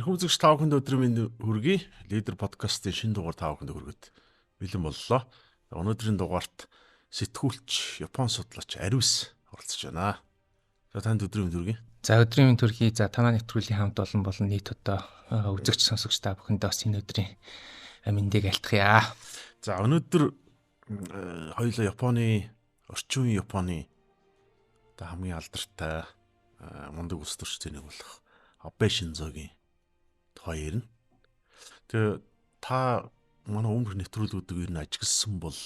Энэхүү үзэгч та бүхэнд өдрийн мэнд хүргэе. Лидер подкастын шинэ дугаар та бүхэнд хүргэхэд бэлэн боллоо. Өнөөдрийн дугаарт сэтгүүлч, Япон судлаач Ариус оролцож байна. За танд өдрийн мэнд хүргэе. За өдрийн мэнд хүргэе. За танаа нэвтрүүлгийн хамт болон нийт одоо үзэгч сонсогч та бүхэнд бас энэ өдрийн мэндийг альтгая. За өнөөдөр хоёулаа Японы орчин үеийн Японы хамгийн алдартай мундаг улс төрчдийн нэг болох Абе Шинзогийн тухай ярина. Тэгээ та манай өмнөх нэвтрүүлгүүдийг ер нь ажигласан бол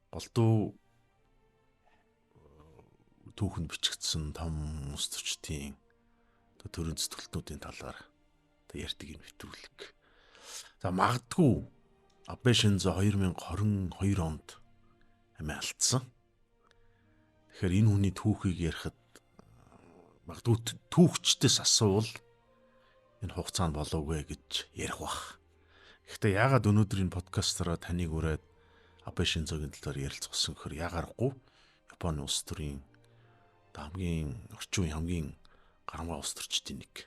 голдуу түүхэнд бичигдсэн том улс төрчдийн төрийн зэтгэлтнүүдийн талаар ярьдаг юм нэвтрүүлэг. За магадгүй Абе Шинзо 2022 онд амиа алдсан. Тэгэхээр энэ хүний түүхийг ярихад магадгүй түүхчдээс асуувал энэ хугацаанд болов вэ гэж ярих бах. Гэхдээ яагаад өнөөдөр энэ подкастаараа таныг ураад Абе Шинзогийн талаар ярилцсан гэхээр яагааргүй Японы улс төрийн хамгийн орчин үеийн хамгийн гарамгай улс төрчдийн нэг.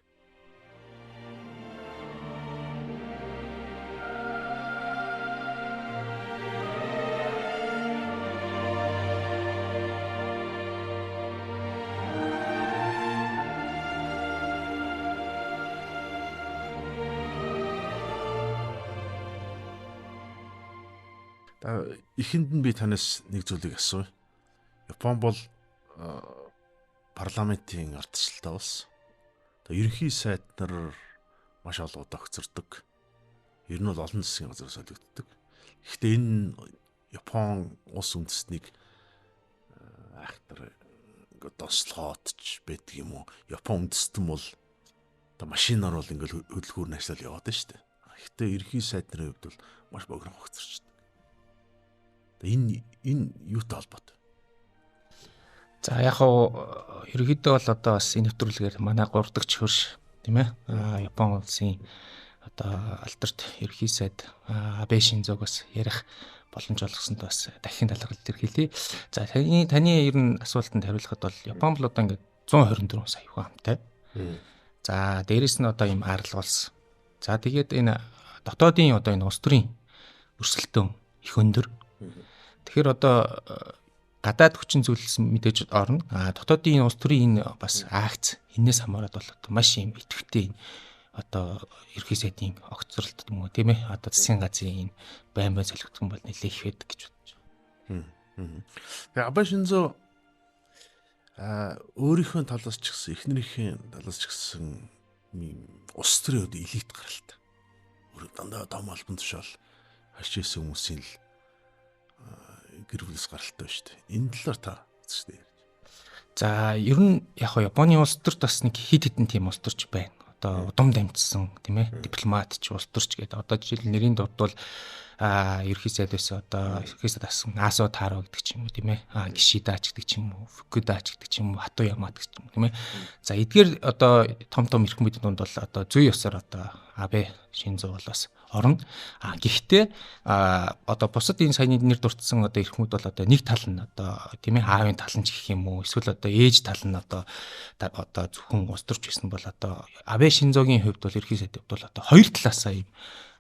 Эхэнд нь би танаас нэг зүйлийг асууя. Япон бол парламентын ардчилтай улс. Ерөнхий сайд нар маш олон удаа огцордог. Ер нь бол олон засгийн газар солигддог. Гэхдээ энэ Япон улс үндэстнийг айхтар дослохоодч байдаг юм уу? Япон үндэстэн бол машинаар бол ингээл хөдөлгүүр нь ажиллал яваад байна шүү дээ. Гэхдээ ерөнхий сайд нарын хувьд бол маш богино огцорчдаг. Энэ юутай холбоотой? За яг хоо ерөнхийдөө бол одоо бас энэ нэвтрүүлгээр манай 3 дахь хөрш тийм ээ. Япон улсын одоо алдарт ерөнхий сайд Абе Шинзог бас ярих боломж олгосонд бас дахин талархал илэрхийлье. За таны ер нь асуултанд хариулахад бол Япон бол одоо ингээд 124 сая хүн амтай. За дээрэс нь одоо ийм арал улс. За тэгээд энэ дотоодын одоо энэ улс төрийн өрсөлдөөн их өндөр. Тэгэхээр одоо гадаад хүчин зүйлс мэдээж орно. Дотоодын улс төрийн энэ бас акц энэс хамаарат бол одоо маш юм идэвхтэй одоо ерхий сайдын огцролт юм уу тийм ээ. Одоо засгийн газрын энэ байн солигдсон бол нэлээд их байдаг гэж бодож байна. Тэгээ Абе Шинзо өөрийнхөө талаас ч гэсэн эхнэрийнхээ талаас ч гэсэн улс төрийн элит гаралтай. Өөр дандаа том албан тушаал хашижсэн хүмүүсийн л гэр бүлээс гаралтай шүү дээ. Энэ талаар та үзэж дээ. За ер нь яг Японы улс төрт бас нэг хид хідэн тийм улс төрч байна. Одоо удам дамжсан тийм ээ дипломат ч улс төрч гэдэг. Одоо жишээл нэрийн дурд бол ерхий сайд байсан одоо ерхий сайд асан Асо Таро гэдэг ч юм уу тийм ээ. Гишидач гэдэг ч юм уу, Фукудач гэдэг ч юм уу, Хату Ямад гэдэг ч юм уу тийм ээ. За эдгээр одоо том эрхэм мэдийн дунд бол одоо зүй ёсоор одоо Абе Шинзо бол бас орно. Гэхдээ одоо бусад энэ саяны нэр дурдсан одоо эрхмүүд бол одоо нэг тал нь одоо тийм ээ аавын тал нь ч гэх юм уу эсвэл одоо ээж тал нь одоо зөвхөн улс төрч гэсэн бол одоо Абе Шинзогийн хувьд бол ерхий сайд хувьд бол одоо хоёр талаасаа юм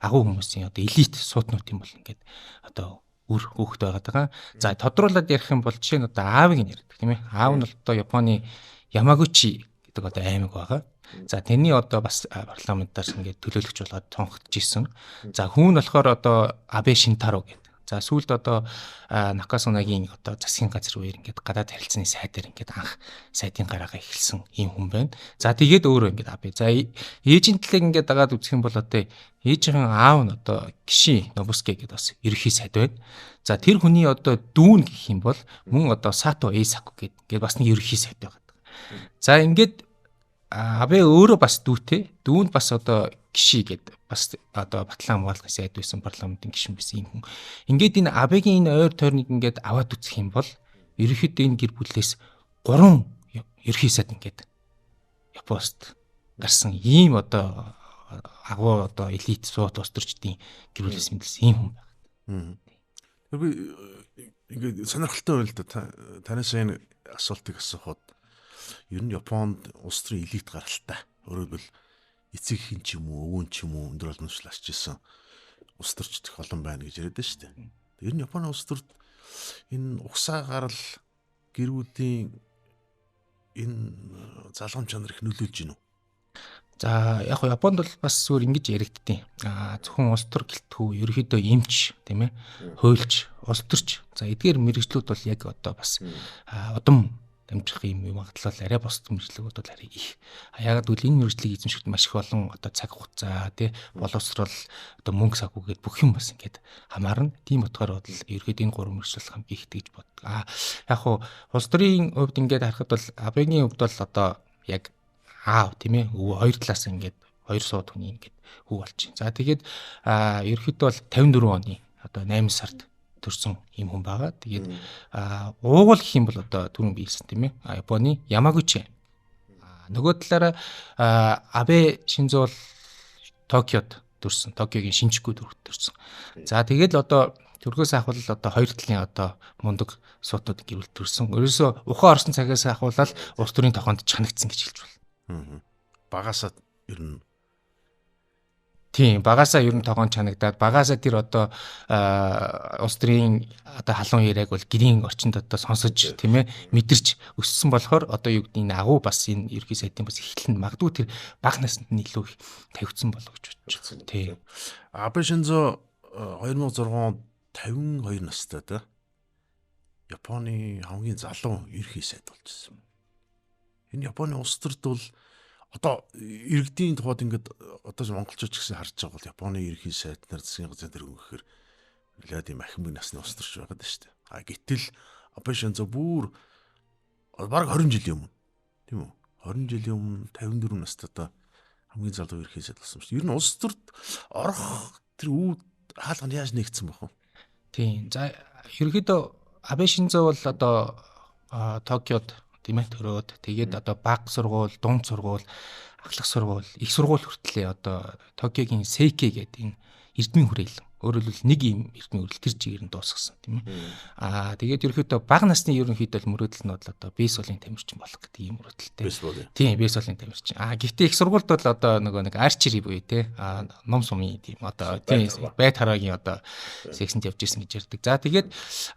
агуу хүмүүсийн одоо элит сууднууд юм бол ингээд одоо үр хөөхтэй байгаа. За тодруулаад ярих юм бол жишээ нь одоо аавыг нь ярьдаг тийм ээ. Аав нь бол одоо Японы Ямагучи гэдэг одоо аймаг байгаа. За тэрний одоо бас парламентаар ингээд төлөөлөгч болоод тунхагдж исэн. За хүн нь болохоор одоо Абе Шинтаро гэдэг. За сүүлд одоо Накасунагийн одоо засгийн газар үеэр ингээд гадаад харилцааны сайдаар ингээд анх сайдын гараагаа эхэлсэн ийм хүн байна. За тэгээд өөрөө ингээд Абе. За ээжийн талыг ингээд дагаад үзэх юм бол одоо ээжийн аав нь одоо Гиши Нобуске гэдэг бас ерхий сайд байна. За тэр хүний одоо дүүн гэх юм бол мөн одоо Сато Эйсаку гэдэг бас нэг ерхий сайд байгаа. За ингээд Абе өөрөө бас дүүтэй. Дүүнд бас одоо Гиши гэдэг бас одоо Батлан хамгаалахын сайд байсан парламентын гишүүн байсан юм хүн. Ингээд энэ Абегийн энэ ойр тойрныг ингээд аваад үзэх юм бол ерөнхийдөө энэ гэр бүлээс 3 ерхий сайд ингээд Япост гарсан ийм одоо агуу одоо элит сууд улс төрчдийн гэр бүлээс мэдлсэн ийм хүн байна. Би ингээд сонирхолтой байл да танаас энэ асуултыг асуухад ер нь Японд улс төрийн элит гаралтай. Өөрөөр хэлбэл эцэг хин ч юм уу, өвөн ч юм уу өндөр олончлол асч исэн улс төрч их олон байна гэж яриад байна шүү дээ. Тэр нь Японы улс төрд энэ угсаа гарал гэрүүдийн энэ залгамж чанар их нөлөөлж гинүү. За яг хоо Японд бол бас зүгээр ингэж яригдтiin. Зөвхөн улс төр гэлтгүй ерөөхдөө эмч тийм ээ хуульч, улс төрч. За эдгээр мэрэгчлүүд бол яг одоо бас удам дамжих юм магадлал арай бос мэрэгчлүүд бол арай их. Яагаад гэвэл энэ мэрэгчлийг эзэмшихэд маш их олон одоо цаг хугацаа тий боловсрол одоо мөнгө санхүүгээд бүх юм бас ингээд хамаарна. Тийм утгаар бол ерөөд энэ гурван мэрэгчлэл хамгийн ихтэй гэж боддог. Яг хоо улс төрийн хувьд ингээд харахад бол Абегийн хувьд бол одоо яг аав тийм ээ өвөө хоёр талаас ингээд хоёр сууд хүний ингээд хүү болж байна. За тэгээд ерөөхдөө бол 54 оны одоо 8 сард төрсэн юм хүн байгаа. Тэгээд уугуул гэх юм бол одоо түрүүн биелсэн тийм ээ Японы Ямагучи. Нөгөө талаараа Абе Шинзо бол Токиод төрсэн. Токиогийн Шинчуку төрөд төрсэн. За тэгээд л одоо төрхөөс ахвал одоо хоёр талын одоо мундаг суутууд гэрүүл төрсэн. Ерөөсөө ухаан орсон цагаас ахвалал улс төрийн тохоонд чанагдсан гэж хэлж байна. Багасаа ер нь тийм багасаа ер нь тогоон чанагдаад багасаа тэр одоо улс төрийн одоо халуун яриаг бол гэрийн орчинд одоо сонсож тийм ээ мэдэрч өссөн болохоор одоо юу гэдэг нь агуу бас энэ ерхий сайдын бас эхлэн магадгүй тэр баг наснд нь илүү их тавигдсан болов гэж бодож байна. Тийм. Абе Шинзо 2006 онд 52 настай да. Японы хамгийн залуу ерхий сайд болж ирсэн. Энэ Японы улс төрд бол одоо иргэдийн тухайд ингээд одоо монголчууд ч гэсэн харж байгаа бол Японы ерхий сайд нар засгийн газрын тэр өгөхөр Владимир Махимбын насны улс төрч байгаа даа шүү дээ. Гэтэл Абе Шинзо бүр бараг 20 жилийн өмнө тийм үү? 20 жилийн өмнө 54 настай одоо хамгийн залуу ерхий сайд болсон шүү дээ. Ер нь улс төрд орох тэр үүд хаалга нь яаж нэгдсэн бохоо? Тийм. За ерөөдөө Абе Шинзо бол одоо Токиод тийм ээ төрөөд тэгээд одоо баг сургууль, дунд сургууль, ахлах сургууль, их сургууль хүртлээ одоо Токиогийн Сейкэ гэдэг энэ эрдмийн хүрээлэн. Өөрөөр хэлбэл нэг юм эрдмийн хүрээлэн тэр чигээр нь дуусгасан тийм ээ. Тэгээд ерөөхдөө баг насны ерөнхийдөө мөрөөдөл нь бол одоо бейсболын тамирчин болох гэдэг ийм мөрөөдөлтэй. Тийм, бейсболын тамирчин. Гэхдээ их сургуульд бол одоо нөгөө нэг арчери буюу тий ном сумын тийм одоо тийм байд хараагийн одоо сексэнд явж ирсэн гэж ярьдаг. За тэгээд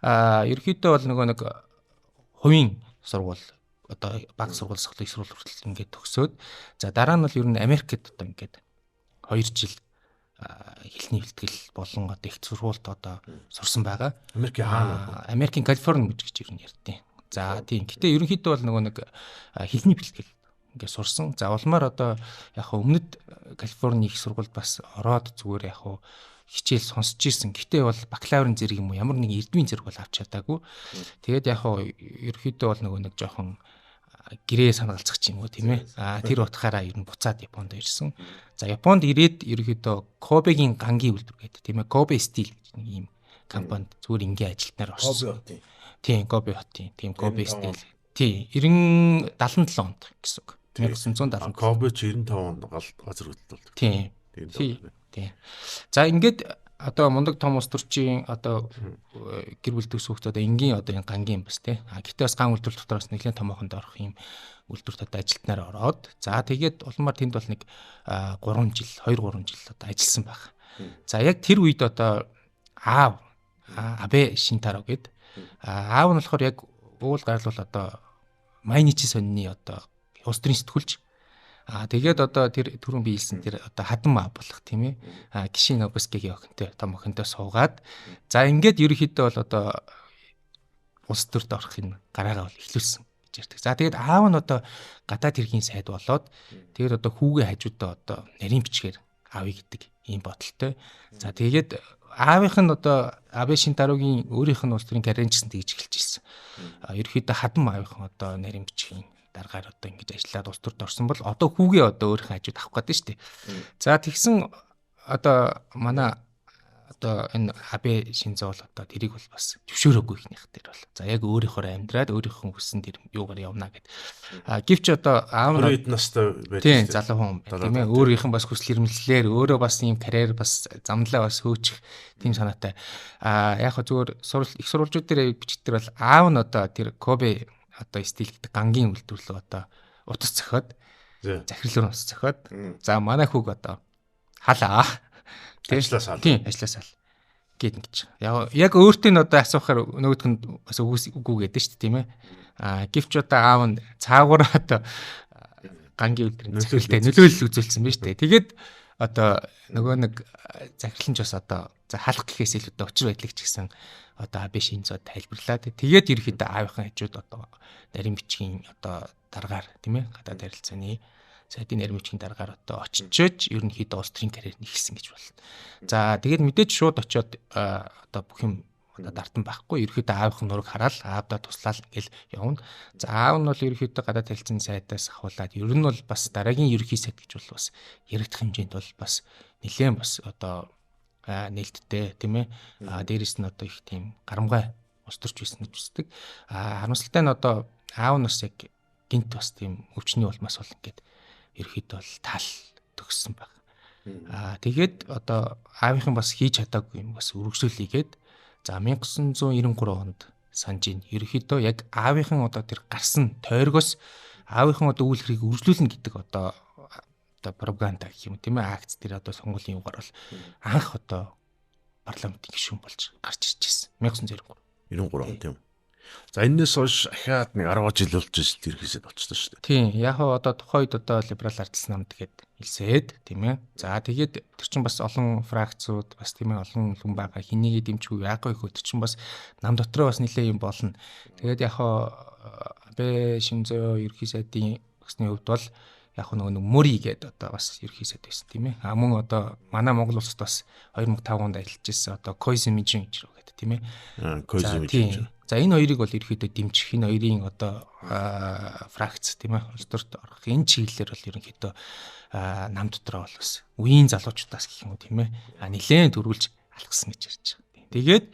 ерөөхдөө бол нөгөө нэг хувийн сургууль одоо баг сургууль их сургууль хүртэл ингээд төгсөөд за дараа нь бол ер нь Америкт одоо ингээд 2 жил хэлний бэлтгэл болон одоо их сургуульд одоо сурсан байгаа. Америкийн хаана? Америкийн Калифорни мужид гэж ер нь ярьдیں۔ За тийм. Гэтэ ерөнхийдөө бол нөгөө нэг хэлний бэлтгэл ингээд сурсан. За улмаар одоо яг өмнөд Калифорни их сургуульд бас ороод зүгээр яг хичээл сонсч ирсэн. Гэтэ бол бакалаврын зэрэг юм уу ямар нэг эрдмийн зэрэг бол авч чадаагүй. Тэгээд яг ерөнхийдөө бол нөгөө нэг жоохон гэрээ санагалцах юм уу тийм ээ. Тэр утгаараа ер нь буцаад Японд ирсэн. За Японд ирээд ерөнхийдөө Кобегийн гангийн үйлдвэр гэдэг тийм ээ. Кобе Стил гэж нэг юм компанид зүгээр ингийн ажилтнаар орсон. Тийм, Кобе хотын. Тийм Кобе Стил. Тийм 77 онд гэсэн үг. 1970. Кобе 95 онд газар хөдлөлт. Тийм. Тийм. За ингээд одоо мундаг том улс төрчийн одоо гэр бүл төсөөхт одоо энгийн одоо энэ гангийн бас тий. Гэхдээ бас ган үйлдвэр дотроос нэлээд томоохонд орох юм үйлдвэрт одоо ажилтнаар ороод за тэгээд улмаар тэнд бол нэг 3 жил 2-3 жил одоо ажилласан баг. За яг тэр үед одоо аав Абе Шинтаро гээд аав нь болохоор яг уул гарлуул одоо Майничи сонины одоо улс төрийн сэтгүүлч. Тэгээд одоо тэр түрүүн биелсэн тэр одоо хадам аав болох тийм ээ. Гишин Нобускигийн охинтой том охинтой суугаад за ингээд ерөнхийдөө бол одоо улс төрд орох энэ гараагаа бол эхлүүлсэн гэж ярьдаг. За тэгээд аав нь одоо гадаад хэргийн сайд болоод тэгээд одоо хүүгээ хажуудаа одоо нарийн бичгээр аавь гэдэг ийм бодолтой. За тэгээд аавынх нь одоо Абе Шинтарогийн өөрийнх нь улс төрийн карьер гэсэн тэгж эхэлж ирсэн. Ерөнхийдөө хадам аавынхан одоо нарийн бичгийн дараагаар одоо ингэж ажиллаад улс төрд орсон бол одоо хүүгээ одоо өөрийнхөө хажууд авах гэдэг шүү дээ. За тэгсэн одоо манай одоо энэ Абе Шинзо бол одоо тэрийг бол бас зөвшөөрөөгүй ихнийх дээр бол. За яг өөрийнхөө амьдраад өөрийнхөө хүссэн тэр юугаар явна гэд. Гэвч одоо аав нь 20 настай байж тийм залуу хүн тийм ээ өөрийнх нь бас хүсэл эрмэлзлээр өөрөө бас ийм карьер бас замналаа бас хөөчих тийм санаатай. Яг зүгээр их сурвалжууд дээр бичдэг бол аав нь одоо тэр Кобе одоо стил гэдэг гангийн үйлдвэрлэл одоо утас зохиод захирал руу ус зохиод за манай хүүг одоо халаа. Ажлаасаа. Тийм, ажлаасаа л гээд ингэж. Яг өөртөө нь одоо асуухаар нөгөөх нь бас үгүй гэдэг шүү дээ, тийм ээ. Гэвч одоо аав нь цаагуур одоо гангийн үлдрийн захиралтай нөлөөлөл үзүүлсэн биз дээ. Тэгээд одоо нөгөө нэг захирал нь ч бас одоо за халах гэхээс илүү өчр байдлыг ч гэсэн одоо биш энэ зод тайлбарлаа. Тэгээд ерөөхдөө аавынхаа хажууд одоо нарийн бичгийн одоо дараагаар тийм ээ гадаад харилцааны сайдын нарийн бичгийн дараагаар одоо очиж ерөнхийдөө улс төрийн карьер нэгсэн гэж болно. За тэгээд мэдээж шууд очиод одоо бүх юм одоо дартан байхгүй ерөөхдөө аавынхаа нураг хараад аавдаа туслаад ингээл явна. За аав нь бол ерөөхдөө гадаад харилцааны сайдаас ахуулаад ер нь бол бас дараагийн ерөнхий сайд гэж бол бас яригдах хэмжээнд бол бас нэлээд бас одоо нээлттэй тийм ээ дээрэс нь одоо их тийм гарамгай ус төрч байсан гэж үздэг. Харамсалтай нь одоо аав нь бас яг гинт бас тийм өвчний улмаас бол ингээд ерөөхдөө бол таал төгссөн баг. Тэгээд одоо аавынхан бас хийж чадаагүй юм бас үргэлжлүүлээгээд за 1993 онд санаж ийн ерөөхдөө яг аавынхан одоо тэр гарсан тойргоос аавынхан одоо үйл хэрийг үргэлжлүүлнэ гэдэг одоо пропаганда гэх юм тийм ээ акц дээр одоо сонгуулийн югаар бол анх одоо парламентын гишүүн болж гарч ирж байсан 1993 он тийм. За энэс хойш ахаад нэг 10 жил болж ирсэн тэрхээсээ болчихсон шүү дээ. Тийм яг одоо тухайд одоо либерал ардс намд гээд хэлсээд тийм ээ. За тэгээд тэр чинь бас олон фракцууд бас тийм ээ олон хүн байгаа хинийгээ дэмжгүй яагүй хөөд чинь бас нам дотроо бас нэлээ юм болно. Тэгээд яг Абе Шинзо ерхий сайдын багсны хувьд бол яг нөгөө мөри гэдэг одоо бас ерхий сайд байсан тийм ээ. Мөн одоо манай Монгол улсад бас 2005 онд ажиллаж ирсэн одоо Койзимижин гэж байгаа тийм ээ. Койзимижин. За энэ хоёрыг бол ерөөхдөө дэмжих энэ хоёрын одоо фракц тийм ээ улс төрт орох энэ чиглэлээр бол ерөнхийдөө нам дотроо бол бас үеийн залуучуудаас гэх юм уу тийм ээ нэлээд төрүүлж алгасан гэж ярьж байгаа. Тэгээд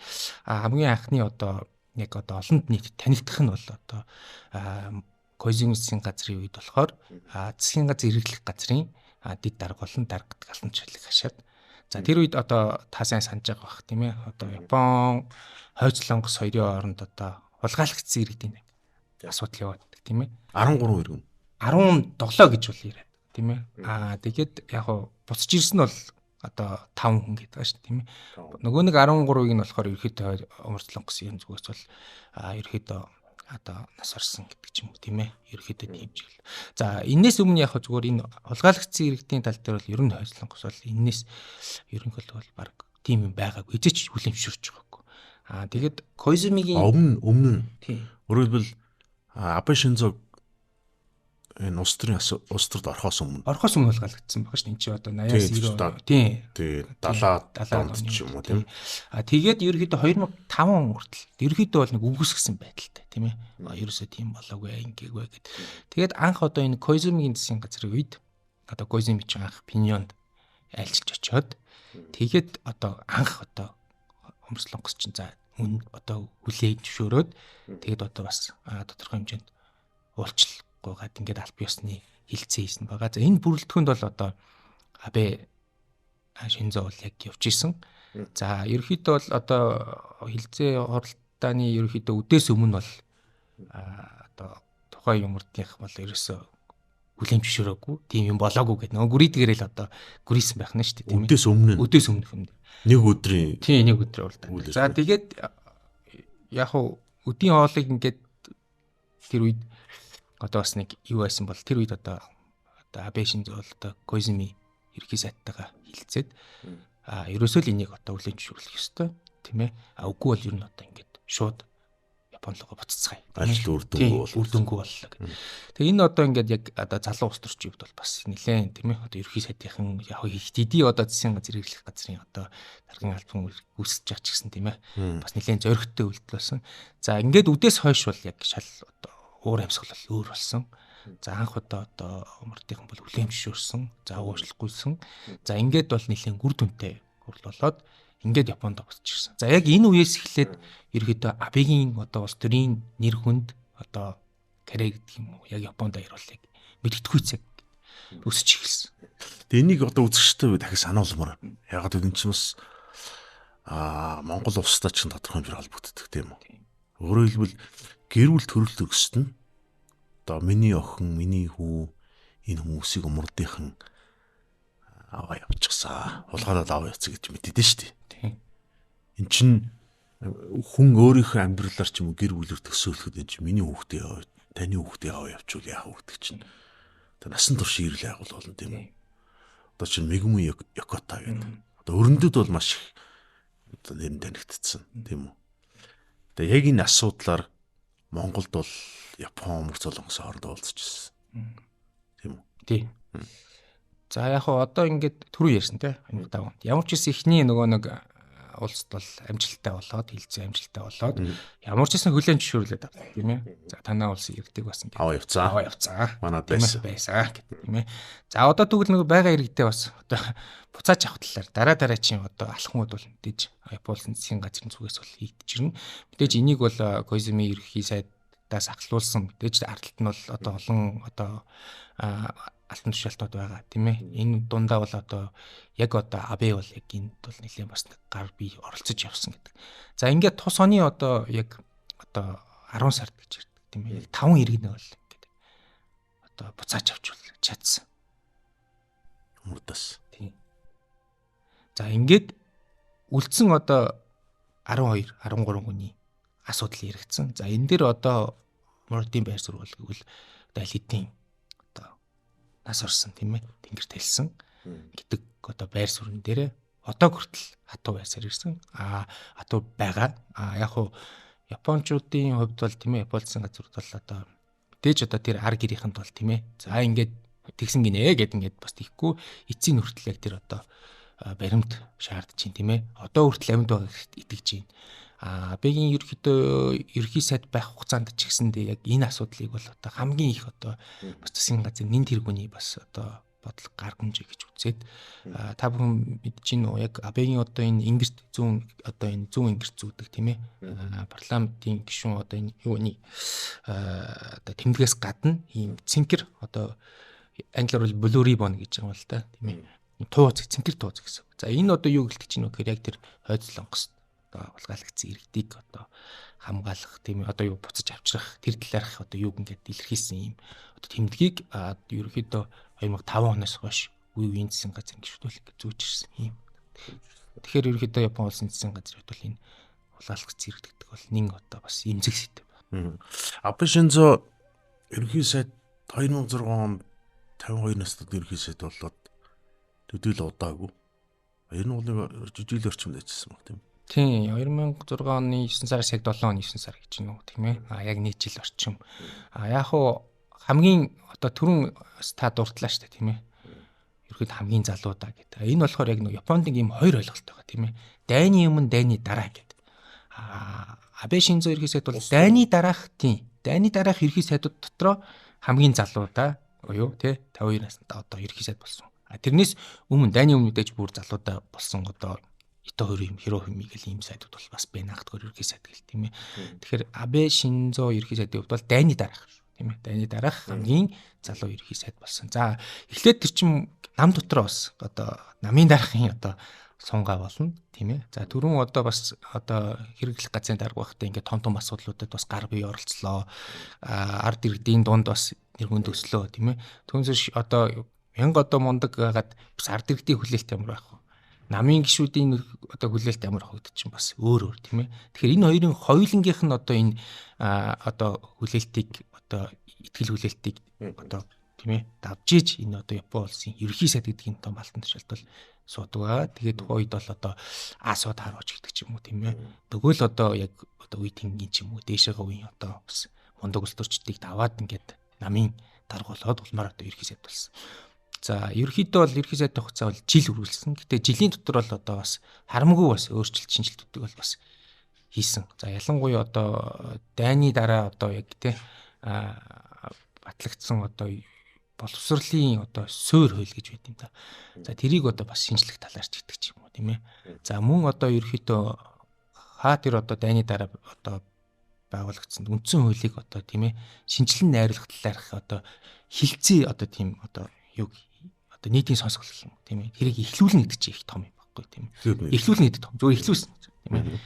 хамгийн анхны одоо яг одоо олонд нийт танигдах нь бол одоо Койзимижийн газрын үед болохоор засгийн газар эрхлэх газрын дэд дарга болон дарга гэдэг алтан чиглэлийг хашаад за тэр үед одоо та сайн санаж байгаа бах тийм ээ одоо Япон хойд Солонгос хоёрын хооронд одоо хулгайлагдсан иргэдийн асуудал яваад тийм ээ 13 иргэн 17 гэж бол яриад тийм ээ тэгээд яг буцаж ирсэн нь бол одоо 5 хүн гэдэг байгаа шүү тийм ээ нөгөө нэг 13-ыг нь болохоор ерөөхдөө Умар Солонгосын зүгээс бол ерөөхдөө одоо нас орсон гэдэг ч юм уу тийм ээ ерөөхдөө дэмжил. За энэс өмнө яг зүгээр энэ хулгайлагдсан иргэдийн тал дээр бол ер нь хойд Солонгос бол энэс ерөнхийдөө бол баг тийм юм байгаагүй эзэж хүлэмжшүрч байгаагүй. Тэгээд Койзимигийн өмнө өөрөөр хэлбэл Абе Шинзо энэ улс төрд орохоос өмнө хулгайлагдсан байгаа шүү. Энд чи одоо 80-90 тийм 70 онд ч юм уу тийм. Тэгээд ерөөхдөө 2005 он хүртэл ерөөхдөө бол нэг үгүйсгсэн байдалтай тийм ээ. Ерөөсөө тийм болоогүй ингээггүй гэд. Тэгээд анх одоо энэ Койзимигийн засгийн газрын үед одоо Койзимич анх Пиньонд айлчилж очиод тэгээд одоо анх одоо Умар Солонгос чинь за мөн одоо хүлээж зөвшөөрөөд тэгээд одоо бас тодорхой хэмжээнд уулчлалгүйгээд ингээд аль биесны хилцээ хийсэн байгаа. За энэ бүрэлдэхүүнд бол одоо Абе Шинзо бол яг явж исэн. За ерөөхдөө бол одоо хилцээ оролтооны ерөөхдөө үдээс өмнө бол одоо тухайн юмрдынх бол ерөөсөө хүлээмж зөвшөөрөөгүй тийм юм болоогүй гэдэг нөгөө гүрийдгээрэл одоо гүрийсэн байх нь шүү дээ тийм ээ. Үдээс өмнөх юм. Нэг өдрийн уралдаан. За тэгээд яг өдийн хоолыг ингээд тэр үед одоо бас нэг юу байсан бол тэр үед одоо Абе Шинзо бол одоо Койзими ерхий сайдтайгаа хилцээд ерөөсөө л энийг одоо хүлээн зөвшөөрлөх ёстой тийм ээ. Үгүй бол ер нь одоо ингээд шууд Япон руу буцацгаая. Ажил үрдөнгөө боллоо гэх. Тэгээ энэ одоо ингээд яг одоо залуу улс төрчид бол бас нэлээд тийм ээ одоо ерхий сайдынхан яг хэдий одоо засгийн газар эрхлэх газрын одоо даргын албан үүсгэж байгаа ч гэсэн тийм ээ. Бас нэлээд зоригтой үйлдэл болсон. За ингээд үдээс хойш бол яг шал одоо уур амьсгал өөр болсон. За анх одоо умардынхан бол хүлээмж зөвшөөрсөн. За уушлахгүйсэн. За ингээд бол нэлээд гүр дүнтэй хурлуулаад ингээд Японд буцаж ирсэн. За яг энэ үеэс эхлээд ерөөдөө Абегийн одоо улс төрийн нэр хүнд одоо карьер гэдэг юм уу яг Японд ирвэл яг мэддэхгүй цаг өсөж эхэлсэн. Тэгээ энийг одоо үзэгчтэй дахиж сануулмаар. Ягаад гэвэл энэ чинь бас Монгол улстай ч тодорхой хэмжээр холбогддог тийм үү. Өөрөөр хэлбэл гэр бүл төрөлт өгсөд нь одоо миний охин, миний хүү энэ хүмүүсийг умардынхан аваа явчихсан. Хулгайлаад аваа явцсан гэж мэддэж штий. Тийм. Эн чин хүн өөрийнхөө амьдралаар ч юм уу гэр бүлээр төсөөлөхөд энэ чинь миний хүүхдээ аваа, таны хүүхдээ аваа явуул яах вэ гэдэг чинь. Тэ насан турш ирэл байгуул болно тийм үү. Одоо чинь Мегму Якота гэдэг. Одоо өрөндөд бол маш их одоо нэр нь танигдсан тийм үү. Тэгээ яг энэ асуудлаар Монголд бол Япон мөрц солонгос хоорондоо уулзчихсан. Тийм үү. Тийм. За яг хоо одоо ингээд түрүү ярьсан те. Ямар ч гэсэн ихний нөгөө нэг улсд бол амжилттай болоод хилцээ амжилттай болоод ямар ч гэсэн хүлэн зөвшөөрлөд авдаг тийм ээ. За танаа улсын иргэдэг бас ингээд аваа явцаа. Манад байсан гэдэг тийм ээ. За одоо тэгвэл нөгөө байгаа иргэдээ бас одоо буцааж авах талаар дараа чинь одоо алхмууд бол мэдээж Японы засгийн газрын зүгээс бол хийгдэж ирнэ. Мэдээж энийг бол Koizumi ерөнхий сайдаас ахлуулсан мэдээж ардталт нь бол одоо олон одоо алтан тушаалтууд байгаа тийм ээ. Энэ дундаа бол одоо яг одоо Абе бол яг энд бол нэлээд бас гар бие оролцож явсан гэдэг. За ингээд тус оны одоо яг одоо 10 сард гэж ярьдаг тийм ээ. 5 иргэнэ бол ингээд одоо буцааж авчвал чадсан. Мурдас. Тийм. За ингээд үлдсэн одоо 12 13 хүний асуудал яригдсан. За энэ дээр одоо Мурдын байр суурь гэвэл одоо аль хэдийн нас орсон тийм ээ. Тэнгэр тэлсэн гэдэг одоо байр суурин дээр одоо хүртэл хатуу байсаар ирсэн. Хатуу байгаа. Яг хуу Япончуудын хувьд бол тийм ээ Японы газрууд бол одоо мэдээж одоо тэр ар гэрийнхэнд бол тийм ээ. За ингээд тэгсэн гинэ гэд ингээд бас тийхгүй эцсийн хүртэл яг тэр одоо баримт шаардж чинь тийм ээ. Одоо хүртэл амьд байгаа гэхэд итгэж чинь. Бэгийн ерхий сайд байх хугацаанд ч гэсэндээ яг энэ асуудлыг бол одоо хамгийн их одоо бас засгийн газрын нэн тэргүүний бас одоо бодол гар хэмжээ гэж үзээд та бүхэн мэдэж байна уу яг Абегийн одоо энэ ингэрт зүүн одоо энэ зүүн ингэрт зүүдэг тийм ээ парламентын гишүүн одоо энэ юуны одоо тэмдгээс гадна ийм цэнкэр одоо англиар бол blue ribbon гэж байгаа юм л да тийм ээ тууз цэнкэр тууз гэсэн. За энэ одоо юу гэлтэж байна вэ гэхээр яг тэр хойцлонгос хулгайлагдсан иргэдийг одоо хамгаалах тийм ээ одоо юу буцаж авчрах тэр талаарх одоо юуг ингээд илэрхийлсэн юм одоо тэмдгийг ерөнхийдөө 2005 оноос хойш үеийн засгийн газрын гишүүдэл ингээд зүүж ирсэн юм. Тэгэхээр ерөнхийдөө Япон улсын засгийн газрын хувьд бол энэ хулгайлагдсан иргэд гэдэг бол нэг одоо бас эмзэг сэдв. Абе Шинзо ерөнхий сайд 2006 онд 52 настай ерөнхий сайд болоод төдийл удаагүй. Ер нь бол жижигэл орчимд ажилласан баг тийм. Тийм 2006 оны 9 сараас яг 7 оны 9 сар гэж байна уу тийм ээ. Яг нэг жил орчим. Яг хуу хамгийн одоо түрүүн та дурдлаа шүү дээ тийм ээ. Ерөөд хамгийн залуудаа гэдэг. Энэ болохоор яг нэг Японд ийм хоёр ойлголт байгаа тийм ээ. Дайны өмнө дайны дараа гэдэг. Абе Шинзо ерхий сайд бол дайны дараах тийм. Дайны дараах ерхий сайдууд дотроо хамгийн залуудаа буюу тий 52 настай одоо ерхий сайд болсон. Тэрнээс өмнө дайны өмнө мэдээж бүр залуудаа болсон одоо Ито Хирохими гэх ийм сайдууд бол бас Бэнагтгөр ерхий сайд гэл тийм ээ. Тэгэхээр Абе Шинзо ерхий сайдын хувьд бол дайны дараах тийм ээ. Дайны дараах хамгийн залуу ерхий сайд болсон. За эхлээд тэр чин нам дотор бас одоо намын дараахын одоо сунгаа болно тийм ээ. За түрүүн одоо бас одоо хэрэглэх газрын дарга байхдаа ингээд том асуудлуудад бас гар бие оролцлоо. Ард иргэдийн дунд бас нэр хүнд өслөө тийм ээ. Түүнээс одоо мянга одоо мундаг хагаад бас ард иргэдийн хүлээлт ямар байх вэ? Намын гишүүдийн одоо хүлээлт ямар хогдож чинь бас өөр тийм ээ. Тэгэхээр энэ хоёрын хоёулангийнх нь одоо энэ одоо хүлээлтийг одоо итгэл хүлээлтийг одоо тийм ээ давж иж энэ одоо Япон улсын ерхий сайд гэдгийг том алтан тушаалт бол суудаг байгаа. Тэгээд тухайд бол одоо Асууд харууч гэдэг ч юм уу тийм ээ. Тэгвэл одоо яг одоо үе тэнгийн ч юм уу дээшээгээ үеийн одоо бас мундаг улс төрчдийг даваад ингээд намын дарга болоод улмаар одоо ерхий сайд болсон. За ерөнхийдөө бол ерхий сайдын хугацаа бол жил үргэлжлэсэн. Гэтэ жилийн дотор бол одоо бас харамгүй бас өөрчлөлт шинжилтүүдийг бол бас хийсэн. За ялангуяа одоо дайны дараа одоо яг тий батлагдсан одоо боловсролын одоо суур хууль гэж байт юм да. За тэрийг одоо бас шинжлэх талаарч гэдэг ч юм уу тийм ээ. За мөн одоо ерөнхийдөө хаа тэр одоо дайны дараа одоо байгуулагдсан үндсэн хуулийг одоо тийм ээ шинжилэн найруулах талаарх одоо хилцээ одоо тийм одоо юу одоо нийтийн сонсгол гэх юм тийм ээ. Тэрийг эхлүүлнэ гэдэг чинь их том юм баггүй тийм ээ. Эхлүүлнэ гэдэг том. Зөвхөн эхлүүлсэн тийм ээ.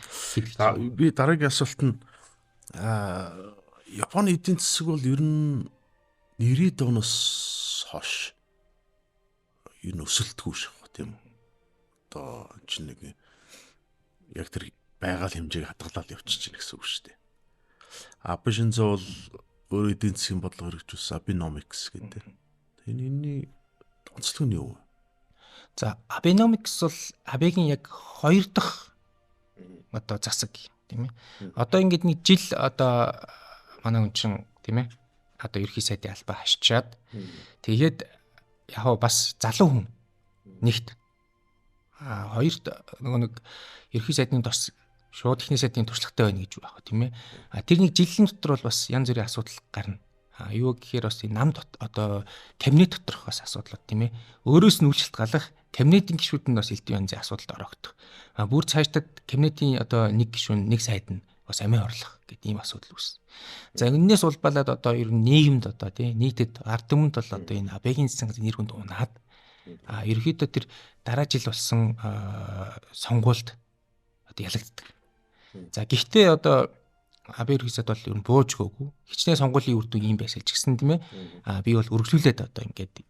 За би дараагийн асуулт нь Японы эдийн засаг бол ер нь 90-ад оноос хойш энэ өсөлтгүй шахах тийм үү. Одоо чинь нэг яг тэр байгаль хэмжээг хадгалаад явчихж байна гэсэн үг шүү дээ. Абе Шинзо бол өөрөө эдийн засгийн бодлого хэрэгжүүлсэн Abenomics гэдэг. Энэний онцлог нь юу вэ? За Abenomics бол Абегийн яг 2 дахь одоо засаг тийм ээ. Одоо ингээд нэг жил одоо манай хүн чинь тийм ээ. Одоо ерхий сайдын албаа хашчаад тэгээд яг бас залуу хүн нэгт хоёрт нөгөө нэг ерхий сайдны тос шууд техник сайдын туршлагатай байна гэж байна тийм ээ. Тэр нэг жилийн дотор бол бас янз бүрийн асуудал гарна. Юу гэхээр бас нам одоо кабинет доторх бас асуудлууд тийм ээ. Өөрөөс нь үл шалтгаалах кабинетийн гишүүд нь бас элдв янзын асуудалд орогдох. Бүр цаашдад кабинетийн одоо нэг гишүүн нэг сайд нь бас амиа орлох гэдэг ийм асуудал үүссэн. За энэс улбалаад одоо ер нь нийгэмд одоо тийм нийтэд ард түмэнд бол одоо энэ Абегийн засаг нэр хүнд унаад ерөөхдөө тэр дараа жил болсон сонгуульд одоо ялагддаг. За гэхдээ одоо Абе ерөөсөд бол ер нь бууж өгөөгүй. Хичнээн сонгуулийн үр дүн юм байсал ч гэсэн тийм ээ. Би бол үргэлжлүүлээд одоо ингээд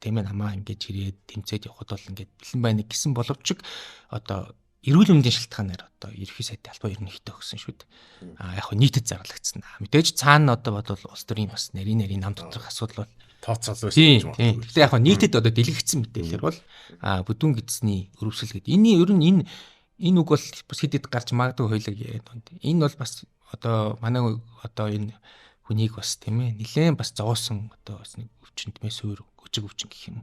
тийм ээ намаа ингээд ирээд тэмцээд явхад бол ингээд бэлэн байна гэсэн боловч одоо эрүүл мэндийн шалтгаанаар одоо ерхий сайдын албаа ер нь ихтэй өгсөн шүү дээ. Яг хөө нийтэд зарлагдсан. Мэдээж цаана одоо бол улс төрийн бас нарийн нам доторх асуудал бол тооцоол байсан юм. Гэхдээ яг хөө нийтэд одоо дэлгэцсэн мэдээлэлэр бол бүдүүн гидсний өрөвсөл гэдэг. Эний ер нь энэ үг бол бас хэдэд гарч магадгүй хоёлыг яриад байна. Энэ бол бас одоо манай одоо энэ хүнийг бас тийм ээ нэлээд бас зовоосон одоо бас нэг өвчин тийм ээ суур өчиг өвчин гэх юм.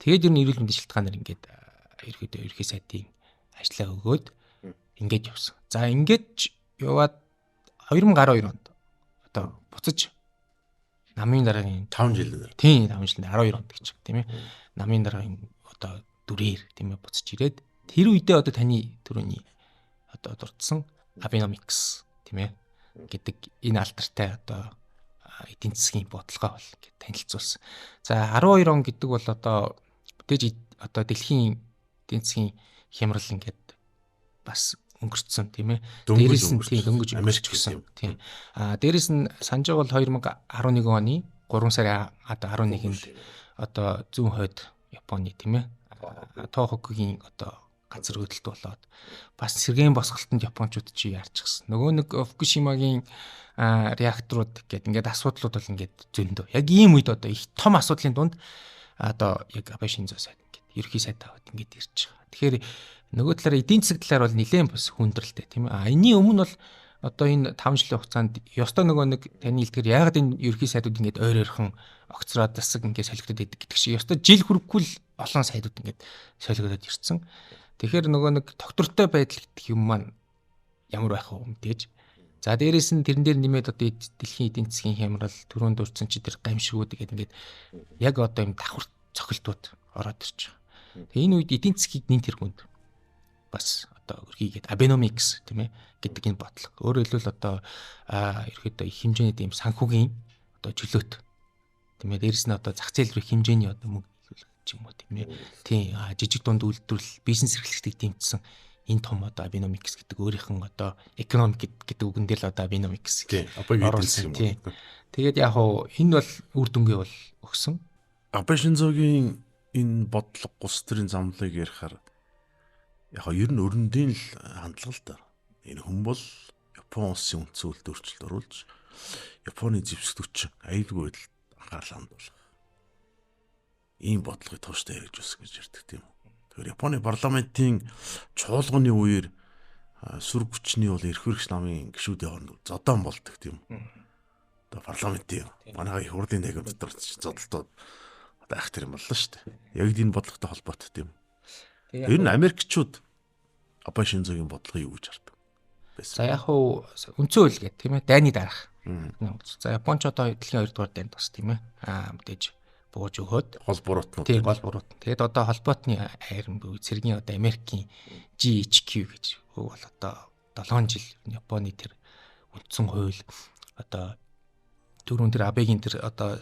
Тэгээд ер нь эрүүл мэндийн шалтгаанаар ингээд ерхий сайдын ажлаа өгөөд ингээд явсан. За ингээд яваад 2012 онд одоо буцаж намын дараагийн 5 жил. Тийм 5 жилд 12 онд гэж тийм ээ. Намын дараагийн одоо дүрээр тийм ээ буцаж ирээд тэр үедээ одоо таны түрүүний одоо дурдсан Abenomics тийм ээ гэдэг энэ алдартай одоо эдийн засгийн бодлогоо бол ингээд танилцуулсан. За 12 он гэдэг бол одоо мэдээж одоо дэлхийн эдийн засгийн хямрал ингээд бас өнгөрцөн тийм ээ. Дээрээс нь тийм дөнгөж өнгөрчихсөн. Тийм. Дээрээс нь санаж бол 2011 оны 3 сарын одоо 11-нд одоо зүүн хойд Японы тийм ээ. Тохокугийн одоо газар хөдлөлт болоод бас сэргээн босголтод японочууд чи яарчихсан. Нөгөө нэг Фукушимагийн реакторууд гэдэг ингээд асуудлууд бол ингээд зөндөө. Яг ийм үед одоо их том асуудлын дунд одоо яг Абе Шинзо сайд ингээд ерхий сайд таваад ингээд ирж байгаа. Тэгэхээр нөгөө талаараа эдийн засаг талаар бол нэлээд бас хүндрэлтэй тийм ээ. Энийн өмнө бол одоо энэ 5 жилийн хугацаанд ёстой нөгөө нэг таны хэлдгээр яагаад энэ ерхий сайдууд ингээд ойр ойрхон огцроод засаг ингээд солигдоод идэг гэдэг шиг ёстой жил хүрэхгүй л олон сайдууд ингээд солигдоод ирсэн. Тэгэхээр нөгөө нэг доктортой байдал гэдэг юм маань ямар байх вэ мэдээж. За дээрээс нь тэрэн дээр нэмээд одоо дэлхийн эдийн засгийн хямрал түрүүнд дурдсан чи тэр гамшигууд гэдэг ингээд яг одоо юм давхар цохилтууд ороод ирж байгаа. Тэгээ энэ үед эдийн засгийг нэн тэргүүнд бас одоо өргийгээд Abenomics тийм ээ гэдэг энэ бодлого. Өөрөөр хэлбэл одоо ерөөдөө их хэмжээний тийм санхүүгийн одоо чөлөөт тийм ээ дээрээс нь одоо зах зээл рүү хэмжээний одоо мөнгө ч юм уу тийм ээ. Тийм жижиг дунд үйлдвэрлэл бизнес эрхлэлтийг дэмжсэн энэ том одоо Abenomics гэдэг өөрийнх нь одоо economic гэдэг үгэн дээр л одоо Abenomics оруулсан тийм. Тэгээд яг хоо энэ бол үр дүнгээ бол өгсөн. Абе Шинзогийн энэ бодлого улс төрийн замлыг ярихаар яг ер нь өрөндийн л хандлага л да. Энэ хүн бол Япон улсын үндсэн үйлдвэрчлэлд оруулж Японы зэвсэгт хүчин аюулгүй байдалд анхаарал хандуулах. Ийм бодлогыг тууштай ярьж үс гэж ярьдаг тийм үү. Тэгэхээр Японы парламентын чуулганы үеэр сүр хүчний бол эрх хөргөч намын гишүүдийн хооронд зодон болдог тийм үү. Одоо парламентын манайха их хурлын нэгэн дотор зодолтууд одоо ах тэр юм боллоо шүү дээ. Яг энэ бодлоготой холбоотой тийм үү. Ер нь Америкчууд Абе Шинзогийн бодлогыг юу гэж хардаг? За яг хуу үндсэн хууль гэдэг тийм ээ дайны дараах. За Японч одоо дэлхийн 2 дугаар дайнд бас тийм ээ. Мэдээж бууж өгөөд гол буруутнууд. Тийм гол буруут. Тэгээд одоо холбоотны айрын буй цэргийн одоо Америкийн GHQ гэж бол одоо 7 жил Японы тэр үндсэн хууль одоо түрүүн тэр Абегийн тэр одоо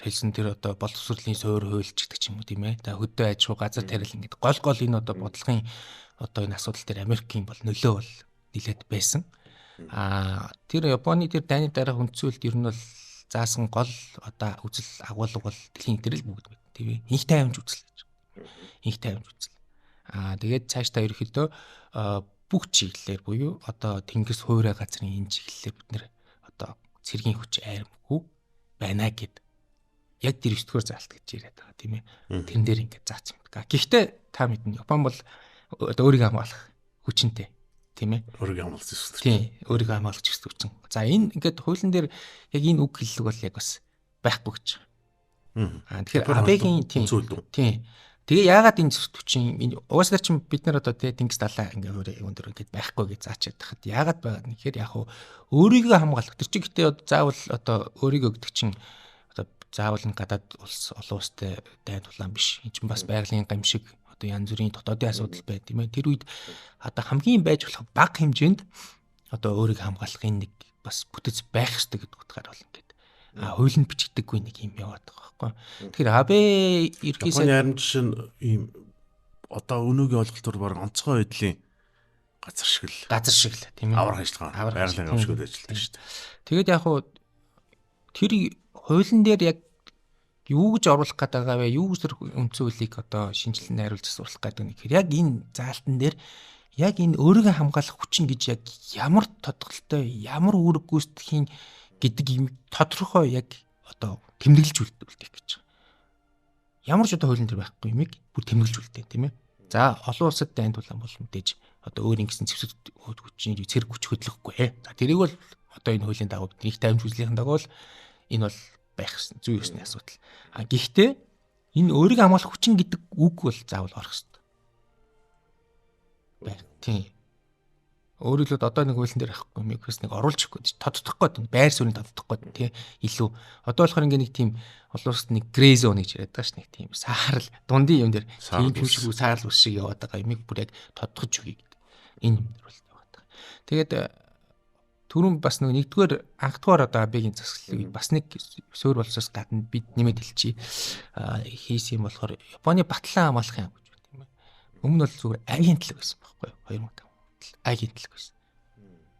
хэлсэн тэр одоо боловсролын суурь хуульч гэдэг ч юм уу тийм ээ. За хөдөө аж ахуй газар тариал ингээд гол энэ одоо бодлогын одоо энэ асуудал дээр Америкийн бол нөлөө бол нэлээд байсан. Тэр Японы тэр дайны дараах үндсүүлэлт ер нь бол заасан гол одоо үзэл агуулга бол дэлхийн дээр л бүгд байна. Тийм ээ. Инх тайвамж үзэл гэж. Инх тайвамж үзэл. Тэгээд цаашдаа ерөөхдөө бүх чиглэлээр буюу одоо тэнгис хуурай газрын энэ чиглэлээр бид нэр одоо цэргийн хүч айрмгүй байна гэд яг тэр 9-р заалт гэж яриад байгаа тийм ээ. Тэрэн дээр ингээд заасан юм. Гэхдээ та мэднэ Япон бол одоо өөрийгөө хамгаалах хүчинтэй тийм ээ. Өөрийгөө хамгаалах зүйл. Тийм, өөрийгөө хамгаалах зүйл хүчин. За энэ ингээд хуулийн дээр яг энэ үг хэллэг бол яг бас байхгүй гэж. Тэгэхээр Абегийн тийм. Тэгээ яагаад энэ зөв хүчин угаасаа чинь бид нар одоо тэнгис далаа ингээд өндөр ингээд байхгүй гэж заачаад тахад яагаад байгаа нь гэхээр яг өөрийгөө хамгаалах тэр чинь гэтээ заавал одоо өөрийгөө гэдэг чинь одоо заавал нь гадаад улс олон улстай дайн тулаан биш. Энэ чинь бас байгалийн гамшиг одоо янз бүрийн дотоодын асуудал байд тийм ээ. Тэр үед одоо хамгийн байж болох бага хэмжээнд одоо өөрийгөө хамгаалахын нэг бас бүтэц байх ёстой гэдэг утгаар бол ингээд хуулинд бичигдэггүй нэг юм яваад байгаа байхгүй. Тэгэхээр Абе ерхийсээ Японы жишээ нь ийм одоо өнөөгийн ойлголтоор баг онцгой байдлын газар шиг л тийм ээ. Аврах ажиллагаа байгалийн гамшигуд ажилладаг шүү дээ. Тэгээд яг хуу тэр хуулийн дээр яг юу гэж оруулах гэдэг вэ? Юу гэж үндсэн хуулийг одоо шинжилэн найруулж засварлах гэдэг нь гэхээр яг энэ заалтан дээр яг энэ өөрийгөө хамгаалах хүчин гэж яг ямар тодголтой, ямар үүрэг гүйцэтгэхийн гэдэг юм тодорхой яг одоо тэмдэглэж үлдээх гэж байна. Ямар ч одоо хуулийн дээр байхгүй юмыг бүр тэмдэглэж үлдээх тийм ээ. За олон улсад дайн тулаан бол мэдээж одоо өөрийн гэсэн зэвсэг хүчин цэрэг хүч хөдлөхгүй. За тэрийг бол одоо энэ хуулийн дагуу бидний таймж үзлийнхэн дагуу л энэ бол байх зүй ёсны асуудал. Гэхдээ энэ өөрийгөө хамгаалах хүчин гэдэг үг бол заавал орох хэрэгтэй. Байх. Тийм. Өөрөглөд одоо нэг хуулийн дээр ахгүй юм бас нэг оруулж өгөх гэж тодтох гээд байр суурийг тодтох гээд тий илүү одоо болохоор ингээ нэг тийм олон улсад нэг грей зон гэж яриад байгаа ш нэг тийм саарл дундын юм дээр тийм шиг саарл ус шиг яваад байгаа юмыг бүр яг тодтохж өгье гэдэг энэ юм дээр бол яваад байгаа. Тэгээд түрүүн бас нэгдүгээр анхдугаар одоо Абегийн засаглалыг бас нэг суур болсоос гадна бид нэмэд хэлчихье. Хийсэн юм болохоор Японы батлан хамгаалах юм гэж байна тийм ээ. Өмнө бол зүгээр агентлаг байсан байхгүй юу 2000 агентлаг байсан.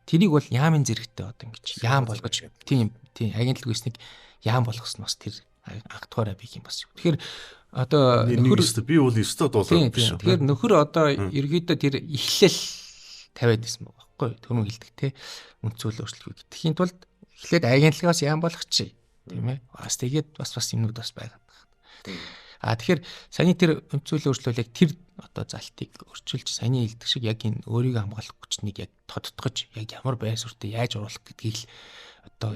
Тэрийг бол яамын зэрэгтэй одоо ингэж яам болгож тийм агентлаг байсныг яам болгосон бас тэр анхдугаар Абег юм бас. Тэгэхээр одоо нөхөр би бол өстө дуулаад биш. Тэгэхээр нөхөр одоо ерөөдөө тэр эхлэл тавиад байсан байгаа байхгүй юу? Түрүүн хэлдэг те үндсүүл өөрчлөлт гэхийн тулд эхлээд агентлагаас яам болгочих тийм ээ. Бас тэгээд бас юмнууд бас байгаад байна. Тэгэхээр саяны тэр үндсүүл өөрчлөлт яг тэр одоо залтыг өөрчилж саяны хэлдэг шиг яг энэ өөрийгөө хамгаалах хүчнийг яг тодтогч яг ямар байр суурьтай яаж оруулах гэдгийг л одоо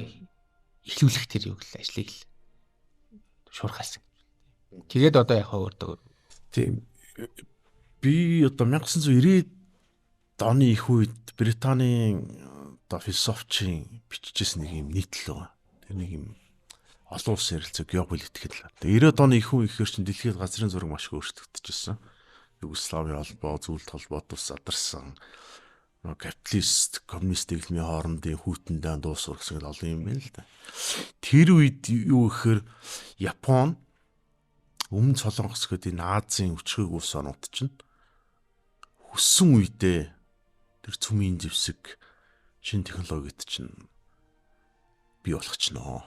эхлүүлэх тэр юу гэл ажлыг л шуурхаалсан. Тэгээд одоо яхаа өөртөө тийм би одоо 1990-ад оны их үед Британийн одоо философчин бичижсэн нэг юм нийтлэл байгаа. Тэр нэг юм олон улсын ярилцаг геополитик л. 90-ад оны их үе ихээр чинь дэлхийд газрын зураг маш их өөрчлөгдөжсэн. Югославийн холбоо, зүйлт холбоот ус задарсан. Капиталист, коммунист дэглэмийн хоорондын хүйтэн дуус урагсан гэл олон юм байна л да. Тэр үед юу гэхээр Япон өмнө Солонгос гэдэг энэ Азийн өчрөг улс орнууд чинь хүссэн үедээ тэр цөмийн зэвсэг шинэ технологид чинь бий болох ч нөө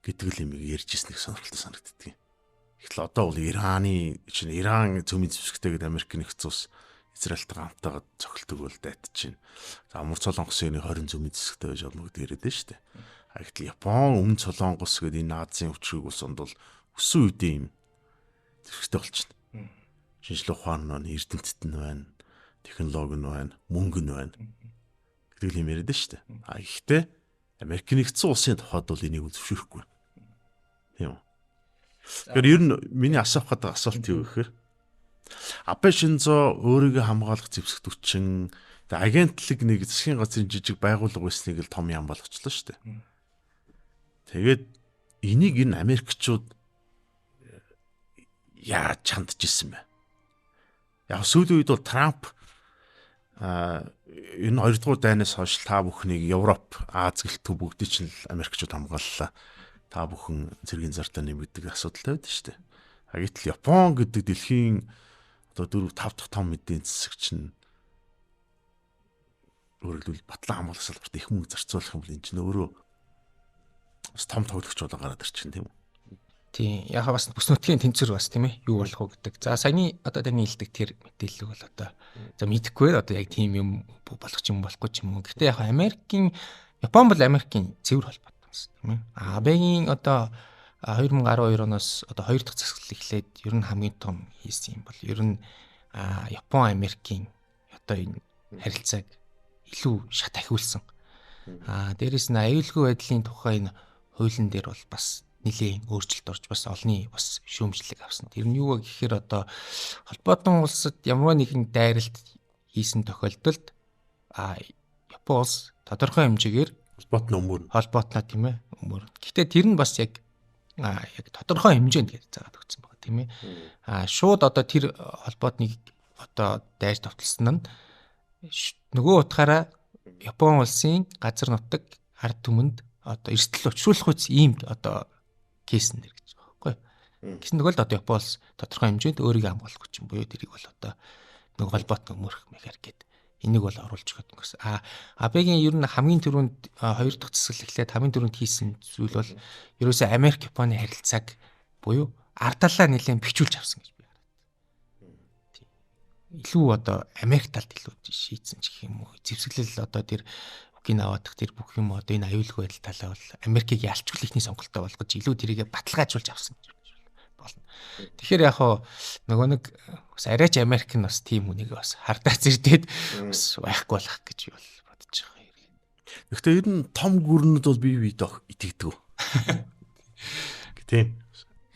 гэдэг л юм ярьж ирсэн их сонирхолтой санагддаг. Эхлээ одоо бол Иран цөмийн зэвсэгтэй гэдэг Америк нэгдсэн улс Израильтай хамтаагаад цогцолдог бол дайтаж байна. За Мөр Солонгосын 20 цөмийн зэвсэгтэй байж болно гэдэг яриад байна шүү дээ. Гэтэл Япон өмнө Солонгос гэдэг энэ Азийн өчрөг улсанд бол өссөн үедээ юм зэвсэгтэй болчихно. Шинжлэх ухаан нь эрдэмтэд нь байна, технологи нь байна, мөнгө нь байна. Гэдэг юм яриад шүү дээ. Гэхдээ Америк нэгдсэн улсын тухайд бол энийг зөвшөөрөхгүй. Тийм үү? Тэгэхээр ер нь миний асуух гэдэг асуулт юу гэхээр Абе Шинзо өөрийгөө хамгаалах зэвсэгт хүчин агентлаг нэг засгийн газрын жижиг байгууллага байсныг л том яам болгочлоо шүү дээ. Тэгээд энийг энэ Америкчууд яаж чандж ирсэн бэ? Яг сүүлийн үед бол Трамп энэ 2 дугаар дайнаас хойш та бүхнийг Европ, Аз гэлтгүй бүгдийг чинь Америкчууд хамгааллаа. Та бүхэн цэргийн зартаа нэмэгдэг асуудалтай байдаг шүү дээ. Гэтэл Япон гэдэг дэлхийн одоо 4-5 дахь том эдийн засаг чинь өөрөлдвөл батлан хамгаалах салбарт их мөнгө зарцуулах юм бол энэ чинь өөрөө бас том тоглогч болоо гараад ирчихин тийм үү? Тийм. Яг бас бүс нутгийн тэнцвэр бас тийм ээ юу болох вэ гэдэг. За саяны одоо таны хэлдэг тэр мэдээлэл бол одоо за мэдэхгүй одоо яг тийм юм болох ч юм болохгүй ч юм уу. Гэхдээ яг Япон бол Америкийн цэвэр холбоотой юмсан тийм ээ. АБ-гийн одоо 2012 оноос одоо 2 дахь засаглал эхлээд ер нь хамгийн том хийсэн юм бол ер нь Япон Америкийн одоо энэ харилцааг илүү шат ахиулсан. Дээрээс нь аюулгүй байдлын тухай энэ хуулийн дээр бол бас нэлийн өөрчлөлт орж бас олонний бас шүүмжлэг авсан. Тэр нь юу вэ гэхээр одоо холбоотон улсад ямар нэгэн дайралт хийсэн тохиолдолд Япон улс тодорхой хэмжээгээр холбоотноо тийм ээ өмөр. Гэхдээ тэр нь бас яг тодорхой хэмжээнд гэж заагаад өгсөн байна тийм ээ. Шууд одоо тэр холбоотныг одоо дайр товтлсон нь нөгөө утгаараа Япон улсын газар нутаг ард түмэнд одоо эрсдэл учруулах үс ийм одоо кейс нэр гэж байгаа байхгүй. Гэсэн төгөлд одоо Япон улс тодорхой хэмжээнд өөрийгөө хамгаалах гэж буюу тэрийг бол одоо нөгөө холбоотны өмөрөх механик гэдэг энийг бол оруулж өгöd гэсэн. АБ-гийн ер нь хамгийн түрүүнд 2 дахь засаглал эхлээд хамгийн түрүүнд хийсэн зүйл бол ерөөсөө Америк Японы харилцааг буюу ардалаа нэлээд бэхжүүлж авсан гэж би хараад. Илүү одоо Америк талд илүү шийдсэн ч гэх юм уу. Зэвсэглэл одоо тэр Окинава дах тэр бүх юм одоо энэ аюулгүй байдал талаа бол Америкийг ялчгүй ихний сонголтоо болгож илүү тэрийгэ баталгаажуулж авсан гэж болно. Тэгэхээр яг нөгөө нэг бас арайч Америк нь бас тийм үнийг бас хардаа зэрдээд бас байхгүй болох гэж бол бодож байгаа юм. Гэхдээ ер нь том гүрнүүд бол бие биед итгэдэг. Тийм.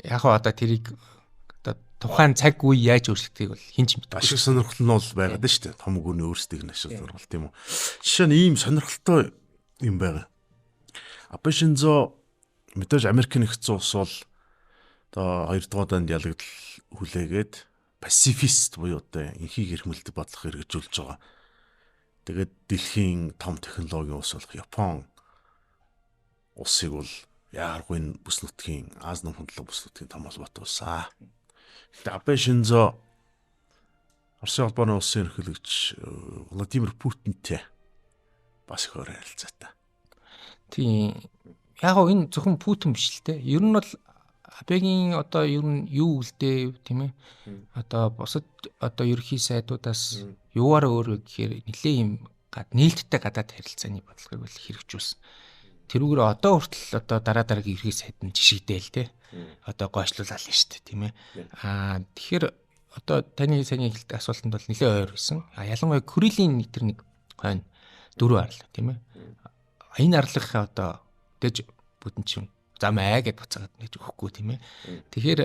Яг одоо тэрийг одоо тухайн цаг үе яаж өөрчлөлтгийг бол хин ч мэдгүй. Ашиг сонирхол нь бол байгаад нь шүү дээ. Том гүрний өөрсдийг нь ашиг сонирхол тийм үү. Жишээ нь ийм сонирхолтой юм байгаа. Абе Шинзо мэдээж Америкийн нэгдсэн улс бол одоо 2 дугаар данд ялагдал хүлээгээд пацифист буюу одоо инхийг эрхмэлдэг бодлого хэрэгжүүлж байгаа. Тэгээд дэлхийн том технологийн улс болох Япон улсыг бол яаргүй бүс нутгийн Аз нам хөндлөг бүс нутгийн том холбоотой улсаа. Гэтэ Абе Шинзо Оросын холбооны улсын ерөнхийлөгч Владимир Путинтэй бас их өөр харилцаатай. Тийм. Яг энэ зөвхөн Путин биш л те. Ер нь бол Абегийн одоо ер нь юу үлдээ тийм ээ. Одоо бусад одоо ерөнхий сайдуудаас юугаар өөр гэхээр нэлээ юм нээлттэй гадаад харилцааны бодлогыг бол хэрэгжүүлсэн. Тэрүүгээр одоо хүртэл одоо дараагийн ерөнхий сайд нь жишгдээл те. Одоо гойшлуулаад л шүү дээ тийм ээ. Тэгэхээр одоо таны саний хэлдэг асуултанд бол нэлээ ойр байсан. Ялангуяа Курилийн тэр нэг хойно 4 арлаа тийм ээ. Энэ арлахаа одоо дэж бүтэн чинь замаа гэд буцаагаад нэг өгөхгүй тийм ээ. Тэгэхээр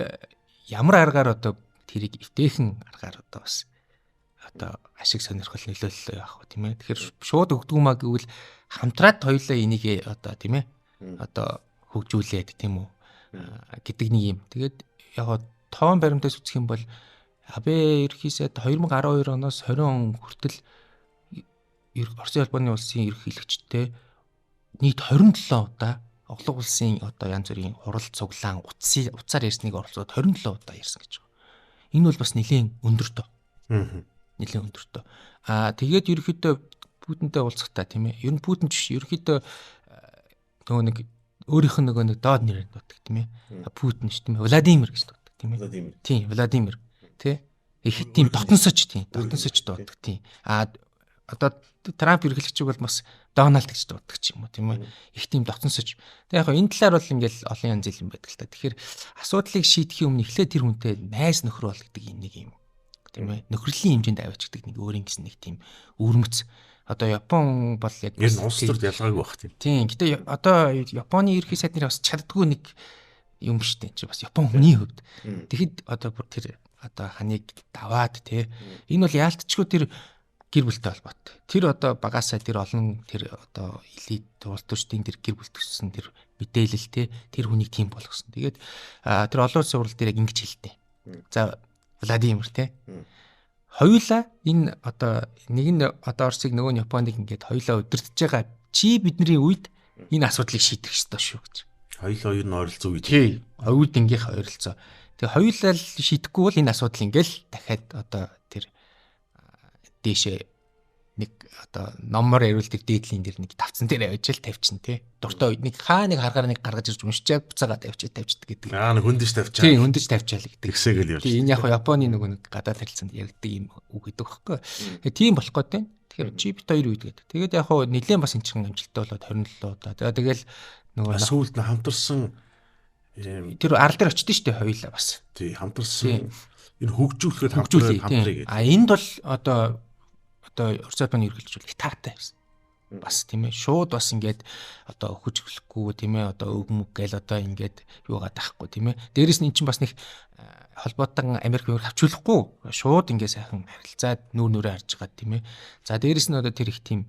ямар аргаар одоо тэрийг өвтэйхэн аргаар одоо бас одоо ашиг сонирхол нөлөөллөө явах тийм ээ. Тэгэхээр шууд өгдгүүмаа гэвэл хамтраад хоёулаа энийг одоо тийм ээ. Одоо хөгжүүлээд тийм үү гэдэг нэг юм. Тэгээд яг тоон баримтаас үзэх юм бол Абе ерхийсэд 2012 оноос 20 он хүртэл Оросын холбооны улсын ерөнхийлөгчтэй нийт 27 удаа оглог улсын одоо янз бүрийн хурал цуглаан утсаар ярьсныг оролцоод 27 удаа ярьсан гэж байгаа. Энэ бол бас нэлийн өндөр тоо. Нэлийн өндөр тоо. Тэгээд ерөнхийдөө Путинтэй уулзахтаа тийм ээ. Ер нь Путин ч ерөнхийдөө нөгөө нэг өөрийнх нь нөгөө нэг доод нэрээр дутдаг тийм ээ. Путин ш тийм ээ. Владимир гэж дутдаг тийм ээ. Тийм, Владимир. Тэ? Их тийм дотносоч тийм. Дотносоч дутдаг тийм. Одоо Трамп ерөнхийлөгчийг бол бас Дональд гэж дууддаг ч юм уу тийм ээ. Их тийм дотносоч. Тэг яг энэ талаар бол ингээл олон янз юм байдаг л та. Тэгэхээр асуудлыг шийдэхийн өмнө эхлээд тэр хүнтэй найз нөхөр бол гэдэг нэг юм тийм ээ. Нөхрөлийн хэмжээнд авчигдаг нэг өөрийн гэсэн нэг тийм өвөрмөц. Одоо Япон бол яг энэ улс төрд ялгаагүй бах тийм. Тийм. Гэтэ одоо Японы ерхий сайд нар бас чаддгүй нэг юм штэ чи бас Япон хүний хувьд. Тэгэхэд одоо бүр тэр одоо ханыг даваад тий. Энэ бол яалтчгүй тэр гэр бүлтэй холбоотой. Тэр одоо багасаа тэр олон тэр одоо элит улс төрчдийн тэр гэр бүлтгсэн тэр мэдээлэл тий. Тэр хүнийг тийм болгосон. Тэгээд тэр олон улсын урал дээр яг ингэж хэлдэг. За Владимир тий. Хоёулаа энэ одоо нэг нь одоо Оросыг нөгөө нь Японыг ингээд хоёулаа удирдах байгаа чи бидний үед энэ асуудлыг шийдэх ёстой шүү гэж. Хоёулаа юу н ойролцоо үед. Тий. Оюутангийнх ойролцоо. Тэгээ хоёулаа шийдэхгүй бол энэ асуудал ингээл дахиад одоо тэр дээшээ нэг одоо номоор яриулдаг дээдлийн дээр нэг тавцсан дээр авчил тавьчин тий. Дуртай үед нэг нэг харгаар нэг гаргаж ирж уншчаад буцаагаад тавьчихдаг гэдэг. Нэг хөндөж тавьчаа. Тий, хөндөж тавьчаал гэдэг. Тэгсээгэл явж. Тий, энэ яг Японы нөгөө нэг гадаад харилцаанд яригддаг юм үг гэдэг байхгүй. Тийм болох гээд байна. Тэгэхээр GPT-2 үйдгээд. Тэгээд яг хоо нэлээд бас энэ чин амжилттай болоод 27 удаа. Тэгэл нөгөө сүүлд нь хамтарсан тэр арал дээр очдөө штэ хоёулаа бас. Тий, хамтарсан энэ хөгжүүлэхэд хамтраад хамтрыг. Энд бол одоо Оросны ерхэлжүүл таатай байсан. Бас тийм ээ шууд бас ингээд одоо хөгжүүлэхгүй тийм ээ одоо өгмөг гээл одоо ингээд юугаад тахгүй тийм ээ. Дээрээс нь эн чинь бас нэг холбоотон Америк хавч хөлөхгүй шууд ингээд сайхан харилцаад нүрээ харж байгаа тийм ээ. За дээрээс нь одоо тэр их тийм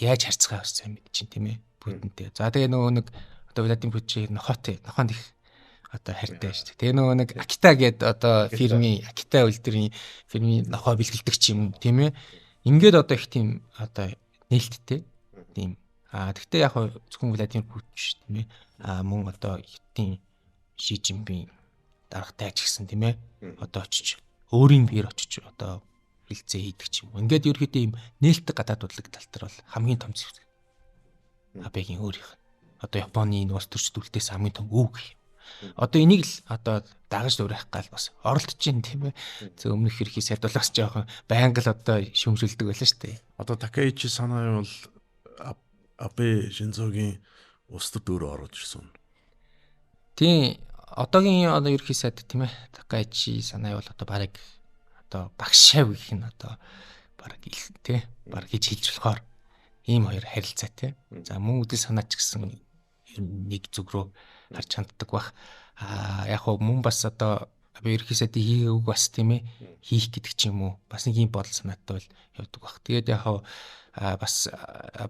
яаж харьцгаа сайн мэд чинь тийм ээ. Путинтэй. За тэгээ нөгөө нэг одоо Владимир Путин нохонд их одоо хайртай шүү дээ. Тэгээ нөгөө нэг Акита гэдэг одоо фирмийн Акита үйлдвэрийн фирмийн нохоо бэлгэлдэг ч юм тийм ээ. Ингээд одоо их тийм одоо нээлттэй тийм. Тэгтээ яг зөвхөн Владимир Путин шүү дээ тийм ээ. Мөн одоо Хятадын Ши Жинпин даргатай ч гэсэн тийм ээ. Одоо очиж өөрийн биеэр очиж одоо хилцээ хийдэг ч юм. Ингээд ерөөхдөө ийм нээлттэй гадаад бодлого тал дээр бол хамгийн том зүйл. Абегийн өөрийнх нь одоо Японы нуус төрчдүүлтээс хамгийн том үг юм. Одоо энийг л одоо дагаж дуурайх гал бас оролдож чинь тийм ээ. Зөв өмнөх хэрхий сайдуулахс жоохон байнга л одоо шүмжүүлдэг байлаа шүү дээ. Одоо Такеичи санаа бол Абе Шинзогийн улс төр дөөрөө орж ирсэн. Тийм одоогийн одоо ерхий сайд тийм ээ. Такеичи санаа бол одоо барыг одоо багшаа гэх нь одоо бараг тий бараг хийж хэлж болохоор ийм хоёр харилцаа тий. За мөн үдэл санаа ч гэсэн нэг зүг рүү харж ханддаг бах. Яг хөө мөн бас одоо ерхий сайдын хийгээг бас тийм ээ хийх гэдэг ч юм уу бас нэг юм бодол санаатай бол явдаг бах. Тэгээд яг хөө бас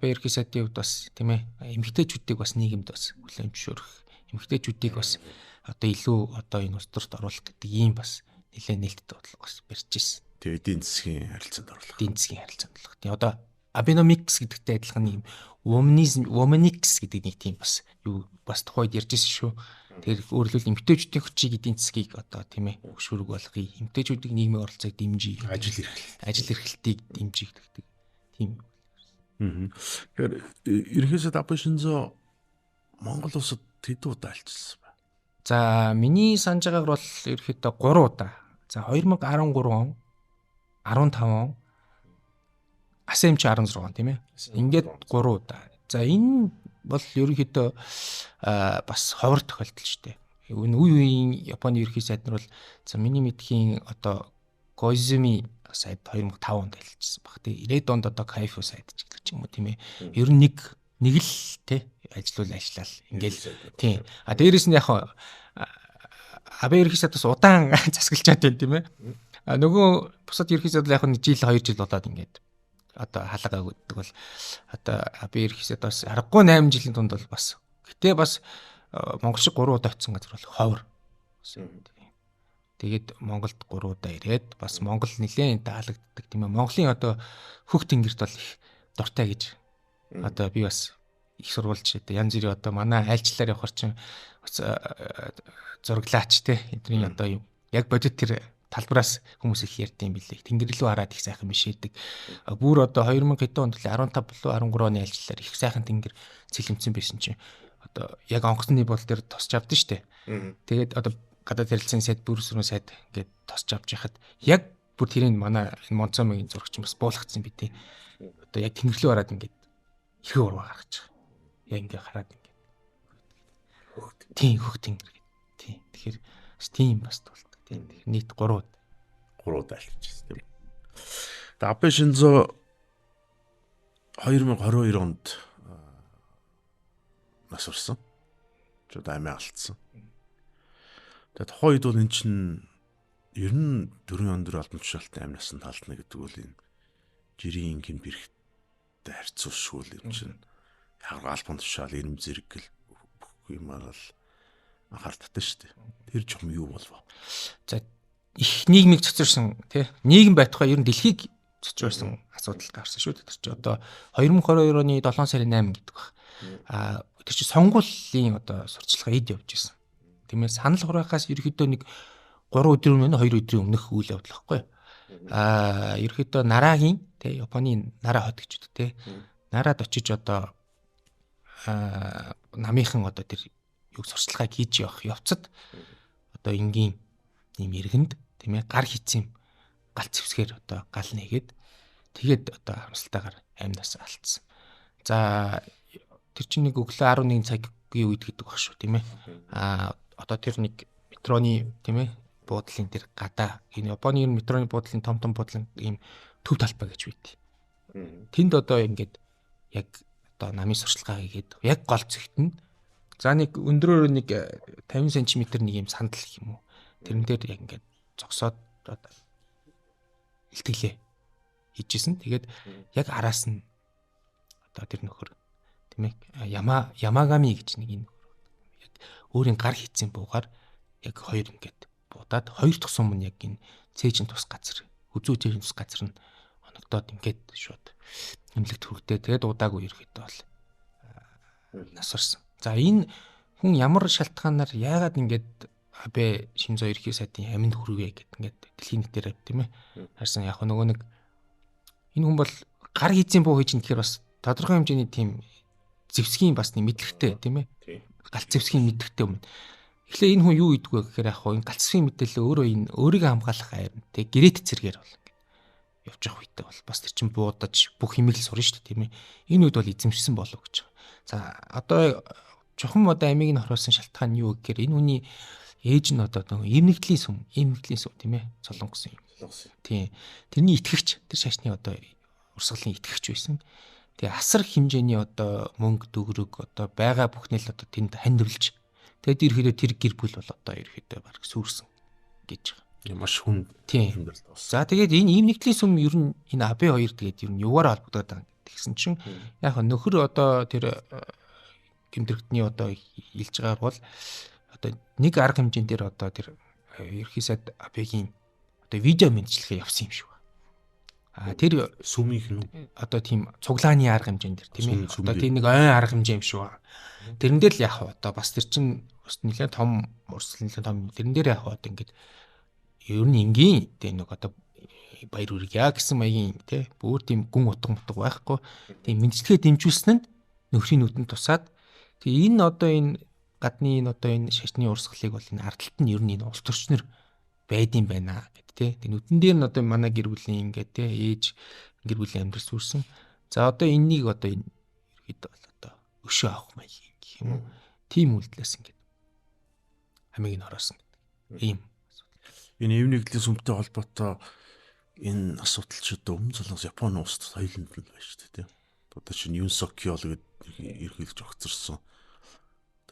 ерхий сайдын хувьд бас тийм ээ эмэгтэйчүүдийг бас нийгэмд бас хүлээн зөвшөөрөх эмэгтэйчүүдийг бас одоо илүү одоо энэ улс төрт оруулах гэдэг ийм бас нэлээд нээлттэй бодлого бас барьж ирсэн. Тэгээд эдийн засгийн харилцаанд оруулах. Эдийн засгийн харилцаанд оруулах. Тийм одоо Abenomics гэдэгтэй адилхан юм Womanics гэдэг нэг тийм бас юу бас тухайд ярьжсэн шүү. Тэгэхээр өөрөлдвөл эмэгтэйчүүдийн хүчийг эдийн засгийг одоо тийм ээ хөшүүрэг болгоё. Эмэгтэйчүүдийн нийгмийн оролцоог дэмжиж, ажил эрхлэлтийг дэмжиж гэдэг тийм. Тэгэхээр ерөнхийдөө Абе Шинзо Монгол улсад хэдэн удаа альчилсан бэ? За миний санаж байгаагаар бол ерөнхийдөө 3 удаа. За 2013 он, 15 он АСМ чи 16 тийм ээ. Ингээд 3 удаа. За энэ бол ерөнхийдөө бас ховор тохиолдол шүү дээ. Үе үеийн Японы ерхий сайд нар бол за миний мэдхийн одоо Koizumi сайд 2005 онд хэлчихсэн баг. Тэгээ 90-ад онд одоо Kaifu сайд ч гэдэг ч юм уу тийм ээ. Ер нь нэг л тий ажиллал ингээл тийм. Дээрээс нь яг Абе ерхий сайдаас удаан засаглчаад байна тийм ээ. Нөгөө бусад ерхий сайд яг нь жил 2 жил болоод ингээд одоо хаалгаа өгдөг бол одоо Абе ерхий сайд бас аргагүй 8 жилийн тунд бол бас гэтээ бас Монгол шиг 3 удаа очсон газар бол ховор. Тэгээд Монголд 3 удаа ирээд бас Монгол нэлээд таалагддаг тийм ээ. Монголын одоо хөх тэнгэрт бол их дуртай гэж одоо би бас их сурвалж янз бүрийн одоо манай айлчлаар явахар чинь зураглаач те эдний одоо юм яг бодит тэр талбараас хүмүүс их ярьдсан билээ. Тэнгэр рүү хараад их сайхан мишээдэг. Бүр одоо 2000 хэдэн онд л 15 болоо 13 оны айлчлаар их сайхан тэнгэр цэлэмцсэн байсан чинь одоо яг онгоцны бол дээр тосч авдсан штэ. Тэгээд одоо гадаад харилцааны сайд бүрсрэн сайд ингээд тосч авч яхад яг бүр тэрийн манай Монцомгийн зурагч бас буулгацсан би тий. Одоо яг тэнгэр рүү хараад ингээд их ураа гаргаж байгаа. Яг ингээд хараад ингээд хөх тэнгэр гэдэг. Тий. Тэгэхээр тийм бас тулдаг. Тийм. Нийт 3 удаа алчижсэн тийм. Тэгээд Абе Шинзо 2022 онд нас орсон. Чод амиа алдсан. Тэгээд тухайд бол эн чинь ер нь 4 өндөр албан тушаалтай амь насанд алдна гэдэг бол энэ жирийн гин бэрхтээ харьцуулшгүй юм чинь яг албан тушаал ирэм зэрэг гэл бүх юм аа л анхааралтай шүү дээ. Тэр жоохон юу болов. За их нийгмийг цоцорсон тий нийгэм байтугай ер нь дэлхийг цоцорсон асуудал гарсан шүү дээ. Тэр чи одоо 2022 оны 7 сарын 8 гэдэг баг. Тэр чи сонгуулийн одоо сурталчилгаа эд явж байсан. Тийм ээ санал хураахаас ерөөхдөө нэг 3 өдрийн өмнө 2 өдрийн өмнөх үйл явдал гэхгүй. Ерөөхдөө Нарагийн тий Японы Нара хот гэж үү тий. Нарад очиж одоо намынхан одоо тэр юг сурчлагыг хийж явах явцад одоо энгийн ийм иргэнд тийм ээ гар хийцэн гал зэвсгээр одоо гал нэгээд тэгээд одоо харамсалтайгаар амьнаас алдсан. За тэр чинь нэг өглөө 11 цагийн үед гэдэг баг шүү тийм ээ. Одоо тэр нэг метроны тийм ээ буудлын тэр гадаа энэ Японы метроны буудлын том буудлын ийм төв талбай гэж үйд. Тэнд одоо ингээд яг одоо намын сурчлагаа хийгээд яг гол зэгт нь за нэг өндрөөр нэг 50 см нэг юм сандал гэх юм уу. Тэрэн дээр яг ингээд зогсоод одоо илтгэлээ хийжсэн. Тэгээд яг араас нь одоо тэр нөхөр тийм ээ Ямагами гэж нэг энэ яг өөрийн гар хийцэн буугаар яг хоёр ингээд буудаад хоёр дахь сум нь яг энэ цээжин тус газар үзүү цээжин тус газар нь оногдоод ингээд шууд эмнэлэгт хүрдээ. Тэгээд удаагүй ирэхэд бол нас орсон. За энэ хүн ямар шалтгаанаар яагаад ингээд Абе Шинзо ерхий сайдын аминд хүрвэ гэд ингээд дэлхийн нийтээр тийм ээ харсан яг нөгөө нэг энэ хүн бол гар хийцэн буу хийж нэхэр бас тодорхой хэмжээний тийм зэвсгийн бас нэг мэдлэгтэй тийм ээ галт зэвсгийн мэдлэгтэй юм. Тэгэхээр энэ хүн юу идэгвэ гэхээр яг энэ галт зэвсгийн мэдээлэл өөрөө энэ өөрийгөө хамгаалах айр тийм гэрээт зэрэгээр бол явж явах үедээ бол бас тэр чин буудаж бүх хэмээл сурна шүү дээ тийм ээ. Энэ үед бол эзэмшсэн болов гэж байгаа. За одоо чухам одоо амийг нь хороосон шалтгаан нь юу гэхээр энэ хүний ээж нь одоо эмнэгдлийн сүм тийм ээ солонгосон юм. Тийм. Тэрний итгэгч тэр шашны одоо урсгалын итгэгч байсан. Тэгээ асар хэмжээний одоо мөнгө төгрөг одоо байгаа бүхнээ л одоо тэнд хандивлж тэгээд ерөөдөө тэр гэр бүл бол одоо ерөөдөө баг сүрсэн гэж байгаа. Маш хүн тийм. За тэгээд энэ эмнэгдлийн сүм ер нь энэ Абе хоёр тэгээд ер нь юугаар холбогдоод байгаа гэсэн чинь яг нөхөр одоо тэр гэмтрэгтний одоо илж байгаа бол одоо нэг арга хэмжээнд дээр одоо тэр ерхий сайд Абегийн одоо видео мэдчилгээ явсан юм шиг байна. Тэр сүмийнх нь одоо тийм цуглааны арга хэмжээнд дээр тийм ээ. Одоо тийм нэг ойн арга хэмжээ юм шиг байна. Тэрэн дээр л яг одоо бас тэр чин нэлээд том урсгал нэлээд том тэрэн дээр яг одоо ингээд ер нь энгийн тийм нэг одоо баяр үргья гэсэн маягийн тий бүр тийм гүн утга байхгүй тийм мэдчилгээ дэмжүүлсэн нь нөхрийн нүдэнд тусаад тэгээ энэ одоо энэ гадны энэ одоо энэ шашны урсгалыг бол энэ ардталт нь ер нь энэ улс төрчнөр байдсан байна гэд тий. Тэг нүдэн дээр нь одоо манай гэр бүлийн ингээд тий ээж гэр бүлийн амьдрал сүрсэн. За одоо энэнийг одоо энэ ерөөд бол одоо өшөө авах маяг гэх юм уу. Тим үйлдэлээс ингээд амийг нь хороосон гэдэг. Ийм энэ эвнэгдлийн сүмтэй холбоотой энэ асуудал ч одоо өмнө солонгос Японы улсад соёлонд л байна шүү дээ тий. Одоо чинь Юнсокиол гэдэг ерхийлж огцорсон.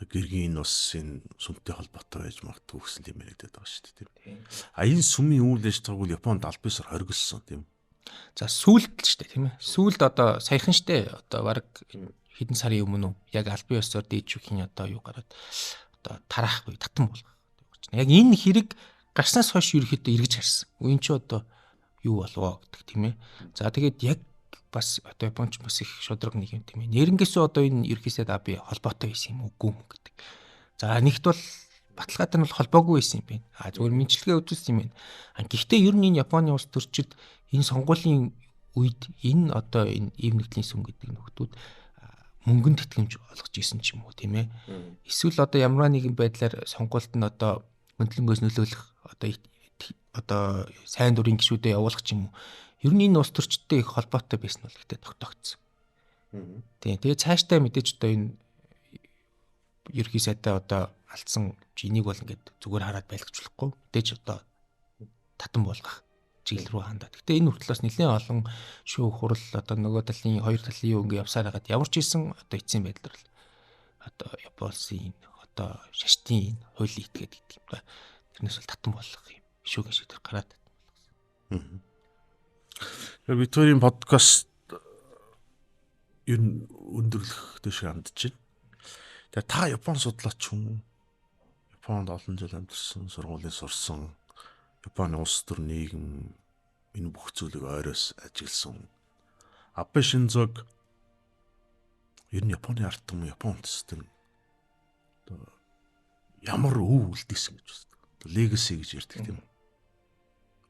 Гэргийн бас энэ сүмтэй холбоотой байж магадгүй гэсэн юм яриад байгаа шүү дээ тийм. Энэ сүмийн үйл ажиллагааг бол Японд аль биесээр хоригдсон тийм. За сүүлд л шүү дээ тийм ээ. Сүүлд одоо саяхан шүү дээ. Одоо баг хэдэн сарын өмнө яг аль биесээр дээжүүхийн одоо юу гараад одоо тараахгүй татан болгох. Яг энэ хэрэг гарснаас хойш ерөөхдөө эргэж харсан. Үн чи одоо юу болов гэдэг тийм ээ. За тэгээд яг бас одоо Японч бас их шудраг нэг юм тийм ээ. Нэрнгээсээ одоо энэ ерхийсэд Абе холбоотой байсан юм үгүй юм гэдэг. За нэгт бол баталгаатай нь бол холбоогүй байсан юм байна. Зүгээр мэдчилгээ үзүүлсэн юм байна. Гэхдээ ер нь энэ Японы улс төрчид энэ сонгуулийн үед энэ одоо энэ эвнэгдлийн сүм гэдэг нөхдүүд мөнгөнд тэтгэмж олгож исэн ч юм уу тийм ээ. Эсвэл одоо ямар нэгэн байдлаар сонгуульд нь одоо хөндлөнгөөс нөлөөлөх одоо сайн дурын гишүүдэд явуулах ч юм уу. Ер нь энэ улс төрчтэй их холбоотой байсан бол гэдэг тогтоогдсон. Тийм. Тэгээ цаашдаа мэдээж одоо энэ ерхий сайдаа одоо алдсан энийг бол ингээд зүгээр хараад байлгажуулахгүй. Мэдээж одоо татан болгох чиглэл рүү хандаад. Гэтэ энэ хүртэл бас нэлээд олон шүүх хурал одоо нөгөө талын хоёр талын юу ингээд явсаар хагаад ямар ч ийсэн одоо эцсийн байдлаар л одоо Японы одоо шашны хуулийн этгээд гэдэг юм ба. Тэрнээс бол татан болох юм. Шүүгэн шиг тэр гараад болгосон. Викторийн подкаст ер нь өндөрлөх дэш хандж байна. Тэгээ та Япон судлаач хүн Японд олон жил амьдарсан, сургуулийн сурсан, Японы улс төр нийгэм энэ бүх зүйлийг ойроос ажигласан. Абе Шинзог ер нь Японы ард түмэн Японд систем ямар өв үлдээсэн гэж байна. Legacy гэж ярьдаг тийм үү?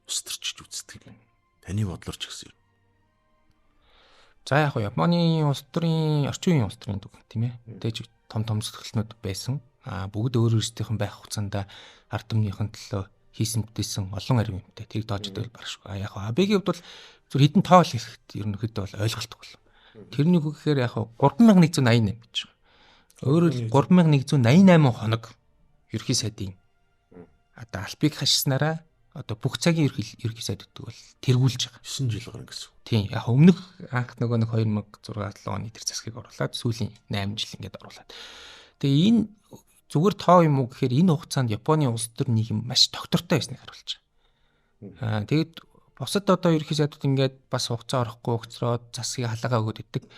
Устэрчж үздэг юм. Таны бодлоор ч гэсэн. За яг Японы улс төрийн орчин үеийн улс төрийн төв тийм ээ. Тэгж том сэтгэлтнүүд байсан. Бүгд өөр өөрсдийнх нь байх хугацаанд ард түмнийхэн төлөө хийсэн бүтээсэн олон ариунтай тэрийг доож идэл баршгүй. Яг Абегийн хувьд бол зөв хідэн тоол хийхэд ерөнхийдөө бол ойлголтгүй бол. Тэрнийг үгээр яг 3188 гэж байна. Өөрөөр 3188 хоног ерхий сайдын одоо албыг хашснараа одоо бүх цагийн ерхий сайд гэдэг бол тэргүүлж байгаа. 9 жил гарна гэсэн. Тийм. Яг өмнөх анх нөгөө нэг 2006 7 оны тэр засгийг оруулаад сүүлийн 8 жил ингээд оруулаад. Тэгээ энэ зүгээр тоо юм уу гэхээр энэ хугацаанд Японы улс төр нийгэм маш тогтвортой байсныг харуулж байгаа. Тэгээд бусад одоо ерхий сайдууд ингээд бас хугацаа орохгүй өгцроод засгийг халаагаа өгöd иддэг.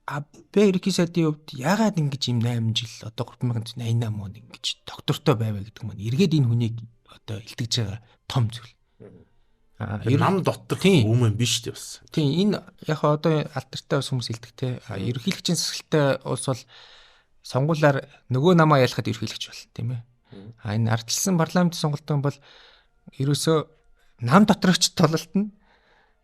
Абе ерхий сайдын хувьд яагаад ингэж юм 8 жил одоо 3188 он ингэж тогтвортой байваа гэдэг юм. Эргээд энэ хүнийг одоо илтгэж байгаа том зүйл. Нам дотор өмнө биш дээ бас. Тийм энэ яг одоо алтартай бас хүмүүс илдэг те. Ерөнхийлөгчийн засаглалтай улс бол сонгуулиар нөгөө намаа ялахад ерөнхийлөгч бол тийм ээ. Энэ ардчилсан парламентын сонголтын бол ерөөсөө нам доторч тололтно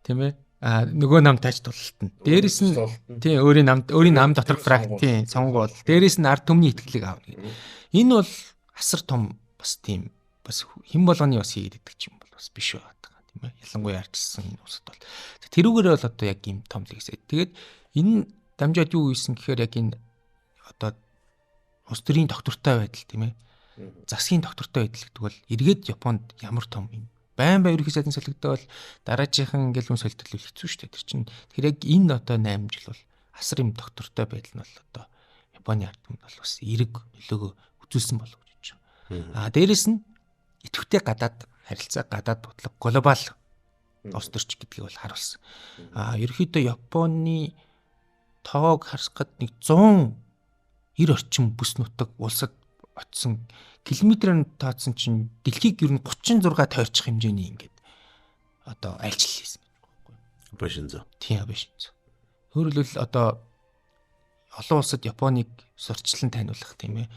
тийм ээ. Нөгөө нам тааж тололтно. Дээрээс нь тийм өөрийн нам дотор фракцийн сонгуул. Дээрээс нь ард түмний итгэлийг аавна гэдэг. Энэ бол асар том бас тийм бас хэн болгоны бас хийгээд идэх юм бол бас биш байгаа тийм ээ. Ялангуяа арчилсан энэ усад бол тэрүүгээр бол одоо яг юм том л гэсэн. Тэгээд энэ дамжаад юу ийсэн гэхээр яг энэ одоо улс төрийн тогтвортой байдал тийм ээ. Засгийн тогтвортой байдал гэдэг бол эргээд Японд ямар том юм. Байн ерхий сайдын солигдоо бол дараагийнхан ингээл үн солигдол хэцүү шүү дээ. Тэр чинь тэр яг энэ одоо 8 жил бол асар юм тогтвортой байдал нь бол одоо Японы ард түмэнд бол бас эерэг нөлөөгөө үзүүлсэн болов гэж байна. Дээрэс нь идэвхтэй гадаад харилцаа гадаад бодлого глобал улс төрч гэдгийг бол харуулсан. Ерөнхийдөө Японы тоог харсахад нэг 190 орчим бүс нутаг улсад очсон километрээр таацсан чинь дэлхийг ер нь 36 тойрчих хэмжээний ингээд одоо айлчлал хийсэн байхгүй юу? Башинзо. Тийм башинзо. Өөрөлдөл одоо олон улсад Японыг сурчлан таниулах тийм ээ.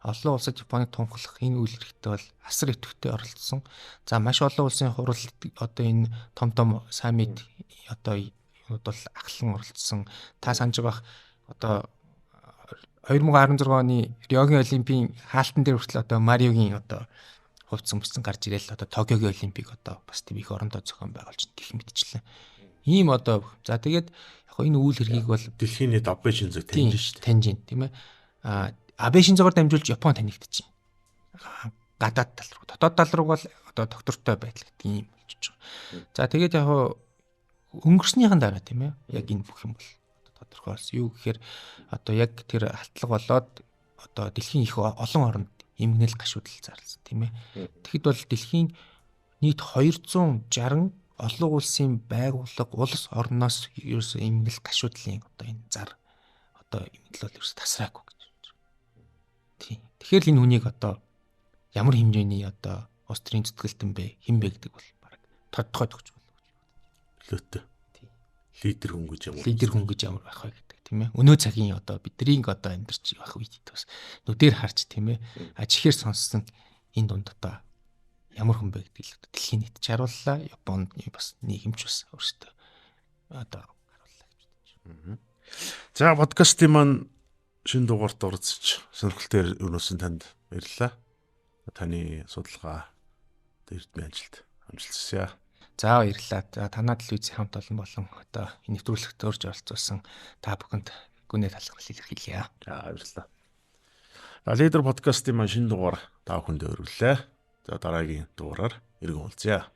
Олон улсад Японыг тунхаглах энэ үйл хэрэгтээ бол асар идэвхтэй оролцсон. За маш олон улсын хурал одоо энэ том саммит одоо юуд бол ахлан оролцсон. Та санаж байгаа одоо 2016 оны Риогийн олимпийн хаалтан дээр хүртэл одоо Мариогийн одоо хувцсан бүссэн гарч ирэл одоо Токиогийн олимпийг одоо бас тийм их орондоо зохион байгуулж гэх мэтчлээ. Ийм одоо за тэгээд яг энэ үйл хэргийг бол дэлхийн нийт Абе Шинзог таньж шүү дээ. Таньж байна тийм ээ. Абе Шинзогоор дамжуулж Япон танигдчихэв. Гадаад тал руу, дотоод тал руу бол одоо доктортой байдал гэдэг юм болчихж байгаа. За тэгээд яг өнгөрснийхэн дараа тийм ээ. Яг энэ бүх юм бол тодорхойлсон. Юу гэхээр одоо яг тэр халтлага болоод одоо дэлхийн их олон оронд эмгэнэл гашуудлал зарласан тийм ээ. Тэгэхэд бол дэлхийн нийт 260 олон улсын байгууллага улс орноос ерөөсөө эмгэнэл гашуудлын одоо энэ зар одоо эмгэнэл бол ерөөсөө тасраагүй гэж байна. Тийм. Тэгэхээр энэ хүнийг одоо ямар хэмжээний одоо улс төрийн зүтгэлтэн бэ, хэн бэ гэдэг бол баг тодтогой төгч болов гэж бодлоо. Лөөтөө. Лидер хүн гэж ямар. Лидер хүн гэж ямар байх вэ гэдэг тийм ээ. Өнөө цагийн одоо бидний одоо амьдарч байх үед бас нүдээр харж тийм ээ. Чихээр сонссон энэ дунд одоо ямар хүн бэ гэдгийг л дэлхийн нийт харууллаа. Японд бас нийгэмч бас өөрсдөө одоо харууллаа гэж бодож. За подкастын маань шинэ дугаарт оролцож сонирхолтой өрнөсөн танд баярлалаа. Таны судалгаа эрдмийн ажилд амжилтсаа. За баярлалаа. За танаа телевизийн хамт олон болон одоо энэ нэвтрүүлэгт орж оролцуулсан та бүхэнд гүнээ талархал илэрхийлье. За баярлалаа. Лидер подкастын маань шинэ дугаар та бүхэнд өргөлээ. За дараагийн дугаараар иргэн уулзъя.